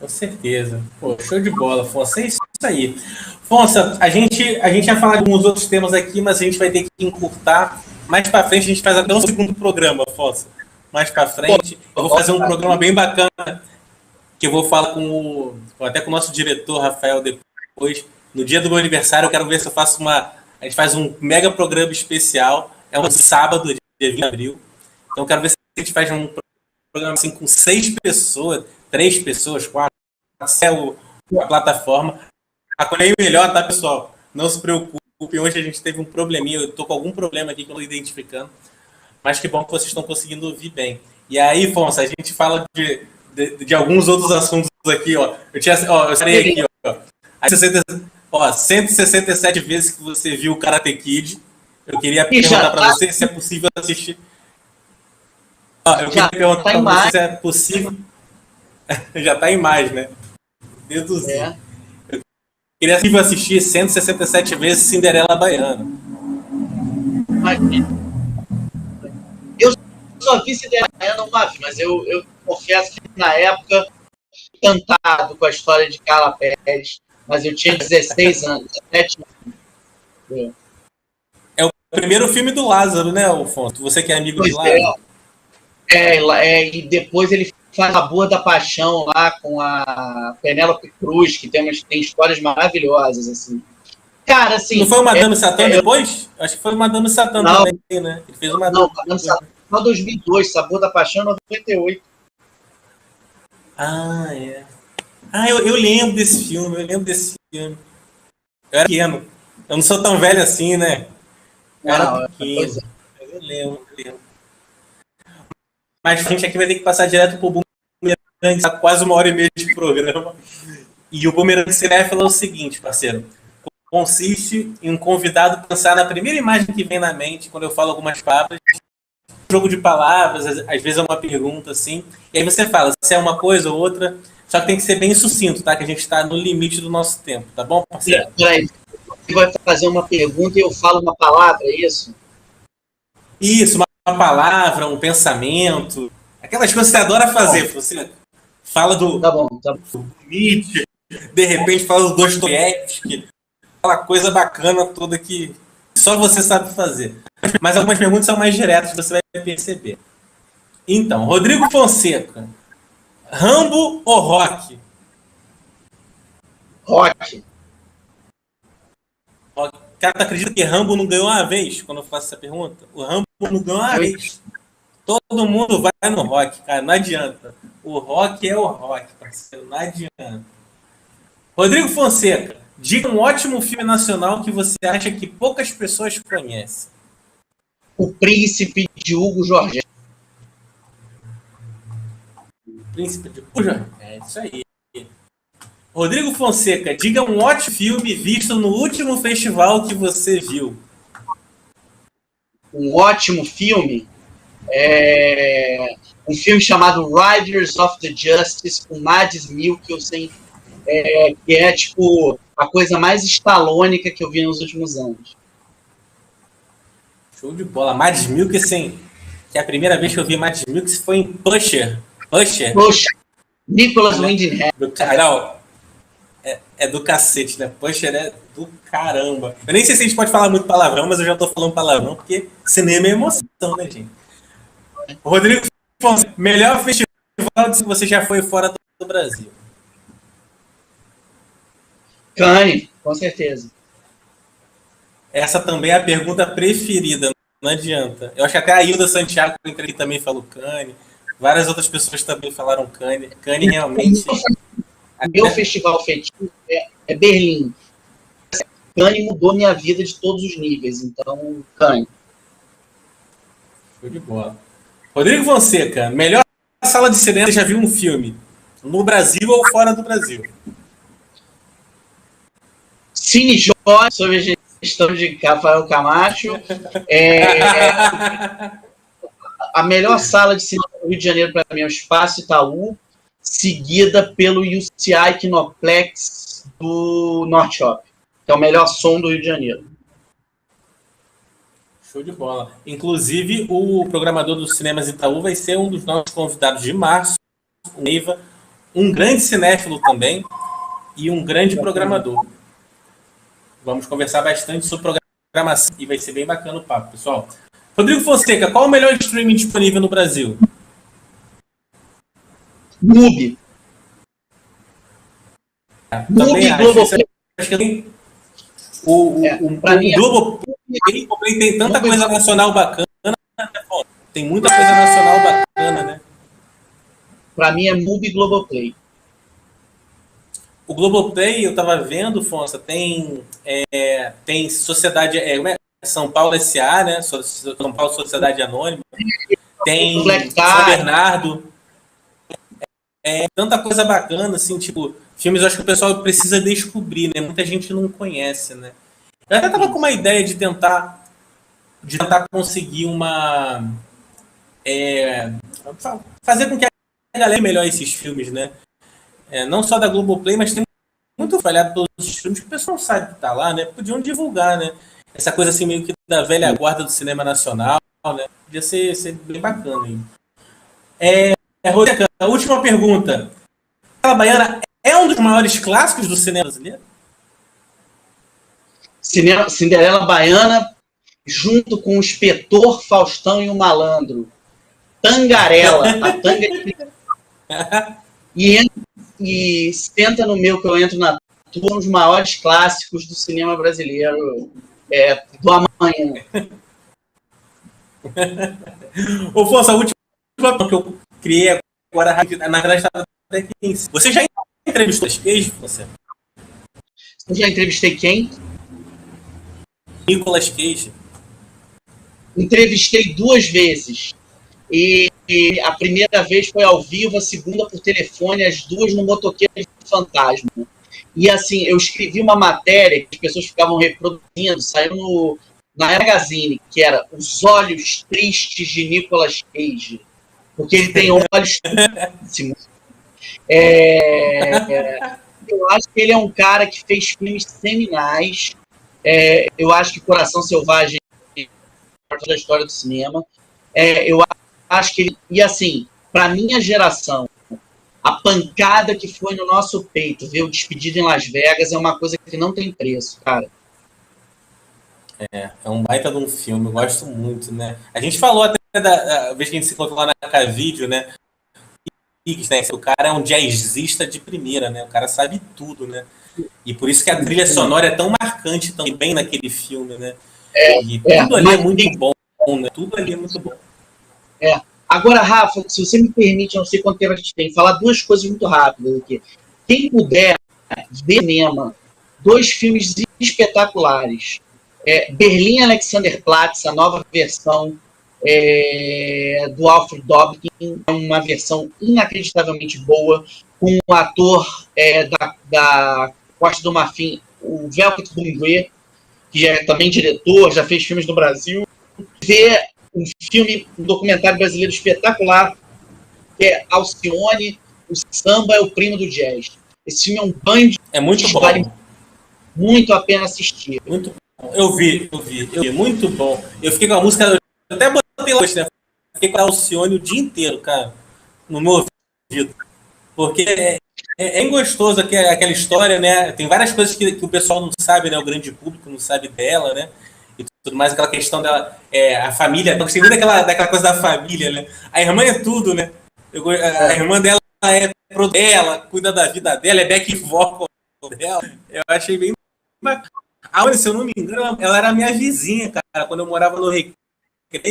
Com certeza. Pô, show de bola, Fonsa. É isso aí. Fonsa, a gente ia falar de alguns outros temas aqui, mas a gente vai ter que encurtar. Mais pra frente a gente faz até um segundo programa, Fonsa. Mais pra frente. Eu vou fazer um programa bem bacana, que eu vou falar até com o nosso diretor, Rafael, depois. No dia do meu aniversário, eu quero ver se eu faço a gente faz um mega programa especial. É um sábado, dia 20 de abril. Então eu quero ver se a gente faz um programa assim com 6 pessoas, 3 pessoas, 4, até a plataforma. Acolhei melhor, tá, pessoal? Não se preocupe, hoje a gente teve um probleminha, eu tô com algum problema aqui que eu não estou identificando, mas que bom que vocês estão conseguindo ouvir bem. E aí, Fonsa, a gente fala de alguns outros assuntos aqui, ó. Eu estarei aqui, ó. 167 vezes que você viu o Karate Kid. Eu queria perguntar para você se é possível assistir. Eu queria perguntar para você se é possível. Já está em mais, né? Deduzir. Eu queria assistir 167 vezes Cinderela Baiana. Eu só vi Cinderela Baiana uma vez, mas eu confesso que na época encantado com a história de Carla Pérez, mas eu tinha 16 anos, 17 anos. É o primeiro filme do Lázaro, né, Alfonso? Você que é amigo de Lázaro. E depois ele faz A Boa da Paixão lá com a Penélope Cruz, que tem histórias maravilhosas, assim. Cara, assim... Não foi o Madame Satã depois? Acho que foi o Madame Satã também, né? Ele fez o Madame Satã em 2002, Sabor da Paixão em 98. Ah, é. Eu lembro desse filme, Eu era pequeno. Eu não sou tão velho assim, né? Eu era pequeno. Eu lembro. Mas a gente aqui vai ter que passar direto pro Boomerang, tá quase 1h30 de programa. E o Boomerang Cinéfilo é o seguinte, parceiro. Consiste em um convidado pensar na primeira imagem que vem na mente quando eu falo algumas palavras. Jogo de palavras, às vezes é uma pergunta, assim. E aí você fala se é uma coisa ou outra. Só que tem que ser bem sucinto, tá? Que a gente está no limite do nosso tempo, tá bom, parceiro? Peraí, você vai fazer uma pergunta e eu falo uma palavra, é isso? Isso, uma palavra, um pensamento. Aquelas coisas que você adora fazer. Você fala do Nietzsche, de repente fala do Dostoiévski, aquela coisa bacana toda que só você sabe fazer. Mas algumas perguntas são mais diretas, você vai perceber. Então, Rodrigo Fonseca, Rambo ou Rock? Rock. Cara, tu acredita que Rambo não ganhou uma vez quando eu faço essa pergunta? O Rambo não ganhou uma vez. Todo mundo vai no Rock, cara, não adianta. O Rock é o Rock, parceiro, não adianta. Rodrigo Fonseca, diga um ótimo filme nacional que você acha que poucas pessoas conhecem. O Príncipe de Hugo Jorge. Príncipe de Hugo Jorge. É isso aí. Rodrigo Fonseca, diga um ótimo filme visto no último festival que você viu. Um ótimo filme? Um filme chamado Riders of the Justice, com Mads Mikkelsen, que é tipo a coisa mais estalônica que eu vi nos últimos anos. Show de bola. Mads Mikkelsen que a primeira vez que eu vi Mads Mikkelsen foi em Pusher. Pusher? Poxa, Nicholas Winding Refn. Do canal. É do cacete, né? Pusher é do caramba. Eu nem sei se a gente pode falar muito palavrão, mas eu já tô falando palavrão, porque cinema é emoção, né, gente? Rodrigo Fonseca, melhor festival que você já foi fora do Brasil? Cannes, com certeza. Essa também é a pergunta preferida, não adianta. Eu acho que até a Hilda Santiago também falou Cannes. Várias outras pessoas também falaram Cannes. Cannes realmente... Meu festival fetiche é Berlim. Cannes mudou minha vida de todos os níveis, então Cannes. Show de bola. Rodrigo Fonseca, melhor sala de cinema que você já viu um filme? No Brasil ou fora do Brasil? Cine Joy, sob a gestão de Rafael Camacho. A melhor sala de cinema do Rio de Janeiro para mim é o Espaço Itaú, seguida pelo UCI Kinoplex do Norte Shop, que é o melhor som do Rio de Janeiro. Show de bola. Inclusive, o programador dos Cinemas Itaú vai ser um dos nossos convidados de março, o Neiva, um grande cinéfilo também e um grande programador. Vamos conversar bastante sobre programação e vai ser bem bacana o papo, pessoal. Rodrigo Fonseca, qual o melhor streaming disponível no Brasil? Mubi. Mubi Globoplay. Acho que o Globoplay tem tanta coisa nacional bacana, tem muita coisa nacional bacana, né? Para mim é Mubi Globoplay. O Globoplay, eu tava vendo, Fonsa, tem Sociedade, São Paulo S.A., né? São Paulo Sociedade Anônima. Tem São Bernardo. Tanta coisa bacana, assim, tipo, filmes eu acho que o pessoal precisa descobrir, né? Muita gente não conhece, né? Eu até tava com uma ideia de tentar conseguir fazer com que a galera melhor esses filmes, né? Não só da Globoplay, mas tem muito falhado todos os filmes que o pessoal não sabe que tá lá, né? Podiam divulgar, né? Essa coisa assim meio que da velha guarda do cinema nacional, né? Podia ser bem bacana aí. Rodrigo, a última pergunta. A Baiana é um dos maiores clássicos do cinema brasileiro? Cinderela Baiana, junto com o Inspetor, Faustão e o Malandro. Tangarela, a tanga e senta no meu que eu entro na tua, um dos maiores clássicos do cinema brasileiro do amanhã. Ô, Fonsa, a última que eu criei agora, na verdade, estava até aqui em cima. Você já entrevistou as Cage, você? Eu já entrevistei quem? Nicolas Cage. Entrevistei 2 vezes. E a primeira vez foi ao vivo, a segunda por telefone, as 2 no Motoqueiro Fantasma. E assim, eu escrevi uma matéria que as pessoas ficavam reproduzindo, saiu na Magazine, que era Os Olhos Tristes de Nicolas Cage. Porque ele tem olhos tristíssimos. Eu acho que ele é um cara que fez filmes seminais. Eu acho que Coração Selvagem é parte da história do cinema. Eu acho que ele... E assim, para minha geração, a pancada que foi no nosso peito, ver o Despedido em Las Vegas, é uma coisa que não tem preço, cara. É um baita de um filme, eu gosto muito, né? A gente falou até da vez que a gente se encontrou lá na K-Vídeo, né? O cara é um jazzista de primeira, né? O cara sabe tudo, né? E por isso que a trilha sonora é tão marcante também naquele filme, né? E tudo ali é muito bom, né? Tudo ali é muito bom. Agora, Rafa, se você me permite, eu não sei quanto tempo a gente tem, falar 2 coisas muito rápidas aqui. Quem puder ver cinema, 2 filmes espetaculares. Berlim Alexanderplatz, a nova versão do Alfred Dobkin, é uma versão inacreditavelmente boa, com o ator da Costa do Marfim, o Velvet Bumbé, que é também diretor, já fez filmes no Brasil. Ver um documentário brasileiro espetacular, que é Alcione, o samba é o primo do jazz. Esse filme é um banho de... muito bom. Vale muito a pena assistir. Muito bom. Eu vi. Muito bom. Eu fiquei com a música, eu até botei hoje, né? fiquei com a Alcione o dia inteiro, cara, no meu ouvido. Porque é gostoso aquela história, né? Tem várias coisas que o pessoal não sabe, né? O grande público não sabe dela, né? E tudo mais, aquela questão dela, a família. Eu gostei muito daquela coisa da família, né? A irmã é tudo, né? A irmã dela é pro dela, cuida da vida dela, é back vocal dela. Eu achei bem bacana. Se eu não me engano, ela era minha vizinha, cara. Quando eu morava no Recreio,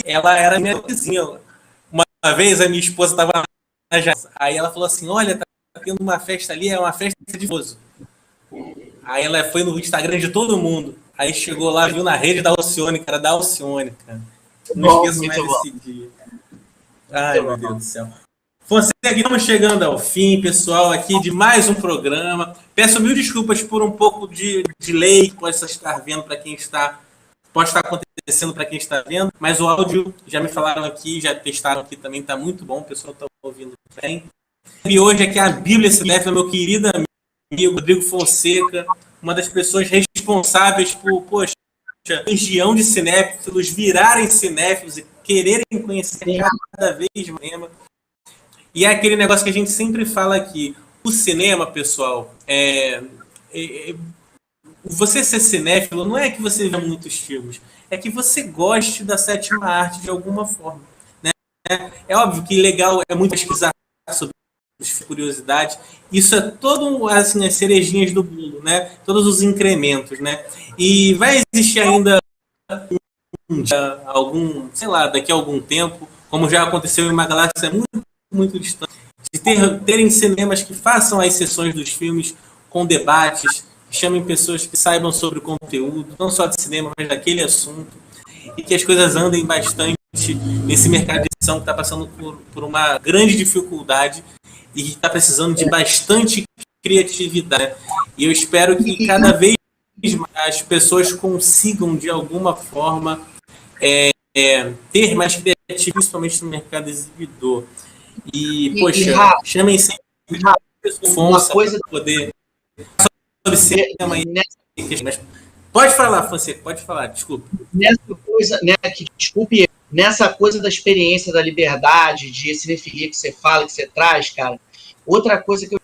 ela era minha vizinha. Uma vez a minha esposa estava na janela, aí ela falou assim: olha, tá tendo uma festa ali, é uma festa de esposo. Aí ela foi no Instagram de todo mundo. Aí chegou lá, viu na rede da Alcione, cara, da Alcione, cara. Não esqueço mais desse dia. Ai, meu Deus do céu. Fonseca, estamos chegando ao fim, pessoal, aqui de mais um programa. Peço mil desculpas por um pouco de delay que pode estar vendo para quem está... Pode estar acontecendo para quem está vendo, mas o áudio, já me falaram aqui, já testaram aqui também, está muito bom, o pessoal está ouvindo bem. E hoje aqui a Bíblia Cinéfila, meu querido amigo Rodrigo Fonseca, uma das pessoas responsáveis por, poxa, legião de cinéfilos virarem cinéfilos e quererem conhecer cada vez mais. E é aquele negócio que a gente sempre fala aqui. O cinema, pessoal, você ser cinéfilo não é que você vê muitos filmes, é que você goste da sétima arte de alguma forma, né? É óbvio que legal é muito pesquisar sobre curiosidade. Isso é todo assim, as cerejinhas do bolo, né? Todos os incrementos, né? E vai existir ainda sei lá, daqui a algum tempo, como já aconteceu em uma galáxia muito distante, de terem cinemas que façam as sessões dos filmes com debates, que chamem pessoas que saibam sobre o conteúdo, não só de cinema, mas daquele assunto, e que as coisas andem bastante nesse mercado de edição que está passando por uma grande dificuldade e que está precisando de bastante criatividade. E eu espero que cada vez mais as pessoas consigam, de alguma forma, ter mais criatividade, principalmente no mercado exibidor. E poxa, chamem sempre uma coisa para poder sobre cinema. Pode falar, Fonseca, pode falar, desculpa. Nessa coisa da experiência da liberdade, de cinefilia que você fala, que você traz, cara, outra coisa que eu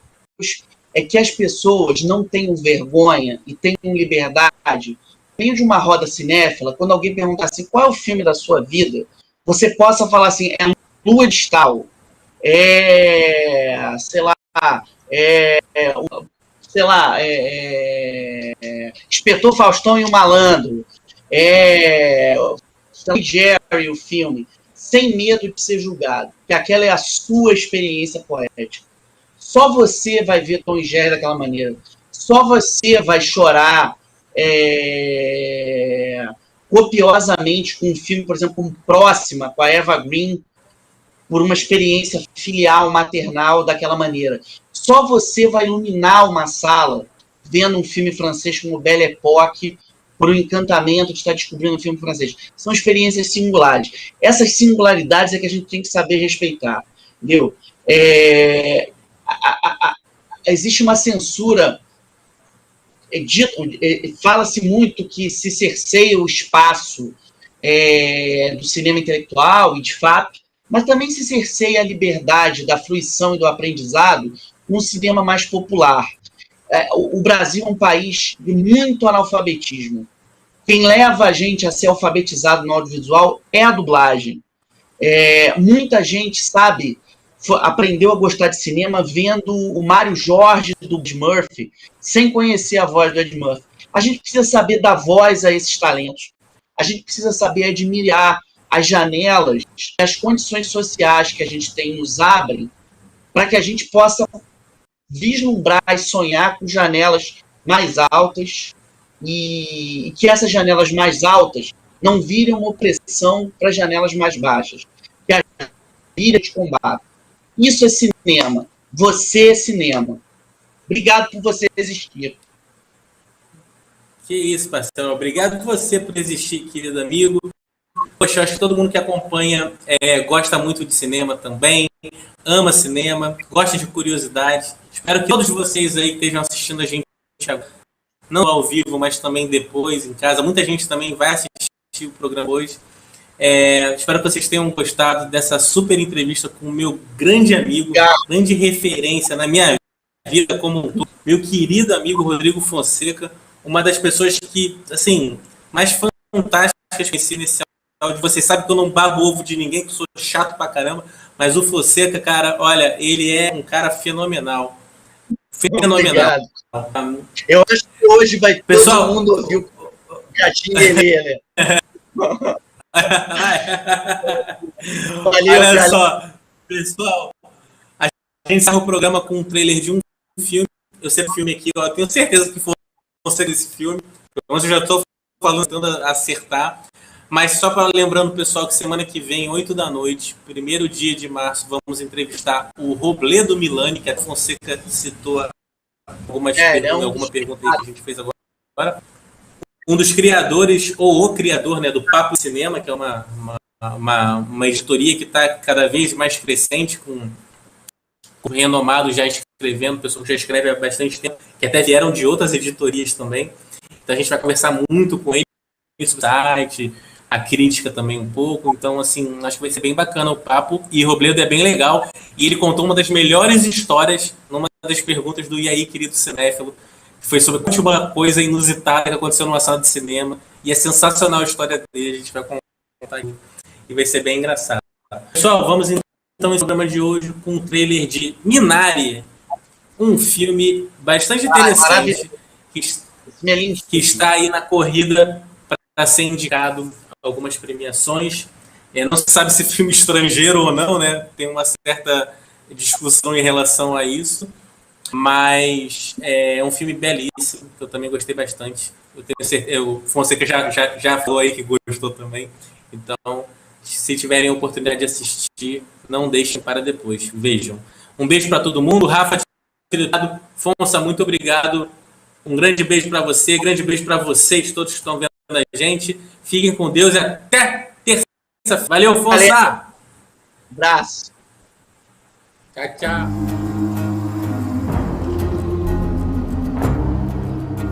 é que as pessoas não tenham vergonha e tenham liberdade. No meio de uma roda cinéfila, quando alguém perguntar assim, qual é o filme da sua vida, você possa falar assim, é Lua de Cristal, Inspetor Faustão e o Malandro, Jerry, o filme, sem medo de ser julgado, que aquela é a sua experiência poética. Só você vai ver Tom e Jerry daquela maneira. Só você vai chorar copiosamente com um filme, por exemplo, como Próxima, com a Eva Green, por uma experiência filial, maternal daquela maneira. Só você vai iluminar uma sala vendo um filme francês como Belle Époque, por um encantamento de estar descobrindo um filme francês. São experiências singulares. Essas singularidades é que a gente tem que saber respeitar. Entendeu? Existe uma censura. Fala-se muito que se cerceia o espaço do cinema intelectual, e de fato, mas também se cerceia a liberdade da fruição e do aprendizado com um cinema mais popular. O Brasil é um país de muito analfabetismo. Quem leva a gente a ser alfabetizado no audiovisual é a dublagem. Muita gente aprendeu a gostar de cinema vendo o Mário Jorge do Ed Murphy, sem conhecer a voz do Ed Murphy. A gente precisa saber dar voz a esses talentos. A gente precisa saber admirar as janelas, as condições sociais que a gente tem nos abrem, para que a gente possa vislumbrar e sonhar com janelas mais altas e que essas janelas mais altas não virem uma opressão para janelas mais baixas, que a vira de combate. Isso é cinema. Você é cinema. Obrigado por você existir. Que isso, parceiro. Obrigado por você por existir, querido amigo. Poxa, eu acho que todo mundo que acompanha gosta muito de cinema também, ama cinema, gosta de curiosidade. Espero que todos vocês aí que estejam assistindo a gente, não ao vivo, mas também depois, em casa. Muita gente também vai assistir o programa hoje. Espero que vocês tenham gostado dessa super entrevista com o meu grande amigo, grande referência na minha vida como um todo, meu querido amigo Rodrigo Fonseca, uma das pessoas que, assim, mais fantásticas que eu conheci nesse áudio. Vocês sabem que eu não babo ovo de ninguém, que eu sou chato pra caramba, mas o Fonseca, cara, olha, ele é um cara fenomenal. Fenomenal. Obrigado. Eu acho que hoje vai todo mundo ouvir o gatinho dele, né? Valeu, olha só, pessoal, a gente encerra o programa com um trailer de um filme. Eu sei o filme aqui, eu tenho certeza que foi você desse filme. Eu já estou falando, tentando acertar. Mas só para lembrando, pessoal, que semana que vem, 8 da noite, primeiro dia de março, vamos entrevistar o Robledo Milani, que a Fonseca citou alguma pergunta aí que a gente fez agora. Um dos criadores, ou o criador, né, do Papo Cinema, que é uma editoria que está cada vez mais crescente, com renomados já escrevendo, pessoas que já escrevem há bastante tempo, que até vieram de outras editorias também. Então a gente vai conversar muito com ele sobre o site, a crítica também um pouco. Então, assim, acho que vai ser bem bacana o papo. E Robledo é bem legal. E ele contou uma das melhores histórias numa das perguntas do E aí, querido cinéfilo, que foi sobre uma coisa inusitada que aconteceu numa sala de cinema. E é sensacional a história dele. A gente vai contar aí. E vai ser bem engraçado. Pessoal, vamos então no programa de hoje com um trailer de Minari. Um filme bastante interessante que está aí na corrida para ser indicado a algumas premiações. Não se sabe se filme estrangeiro ou não, né? Tem uma certa discussão em relação a isso. Mas é um filme belíssimo, que eu também gostei bastante. Eu tenho certeza, o Fonseca já falou aí que gostou também. Então, se tiverem a oportunidade de assistir, não deixem para depois. Vejam. Um beijo para todo mundo. Rafa, Fonsa, muito obrigado. Um grande beijo para você, grande beijo para vocês, todos que estão vendo a gente. Fiquem com Deus e até terça-feira. Valeu, Fonsa! Abraço. Tchau, tchau.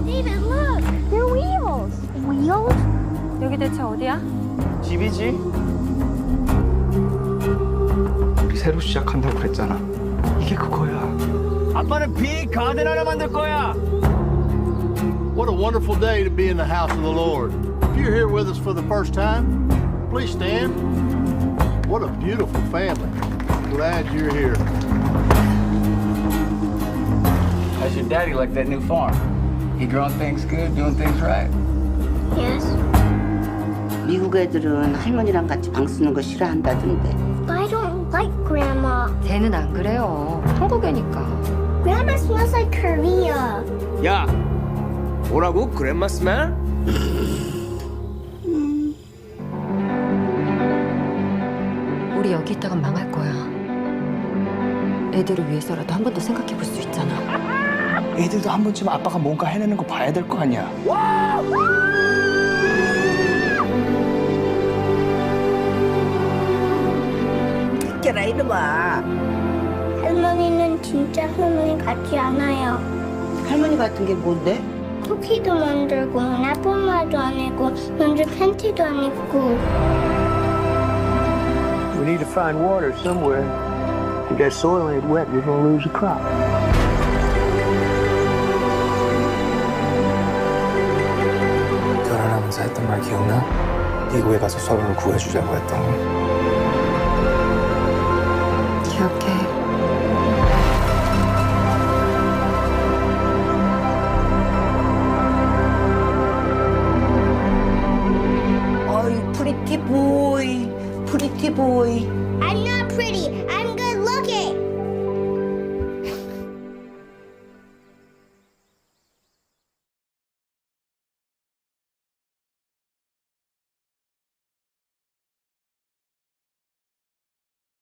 David, look! They're wheels! Wheels? 여기 대체 어디야? 집이지. 우리 새로 시작한다고 그랬잖아. 이게 그거야. 아빠는 빅 가든 하나 만들 거야. What a wonderful day to be in the house of the Lord. If you're here with us for the first time, please stand. What a beautiful family. Glad you're here. How's your daddy like that new farm? He growing things good, doing things right? Yes. 미국 애들은 할머니랑 같이 방 쓰는 거 싫어한다던데. I don't like Grandma. 쟤는 안 그래요. 한국애니까. Grandma smells like Korea. 야, 뭐라고? 그랜마 스멜? 우리 여기 있다가 망할 거야. 애들을 위해서라도 한 번 더 생각해 볼 수 있잖아. 애들도 한 번쯤 아빠가 뭔가 해내는 거 봐야 될 거 아니야. 비켜라 이놈아. 할머니는 진짜 할머니 같지 않아요. 할머니 같은 게 뭔데? 쿠키도 만들고 나쁜 안 입고 먼저 팬티도 안 입고. We need to find water somewhere. If that soil ain't wet, you're gonna lose the crop. 결혼하면서 했던 말 기억나? 미국에 가서 서로를 구해주자고 했던 거. 기억해. 어이, 프리티 보이, 프리티 보이. I'm not pretty.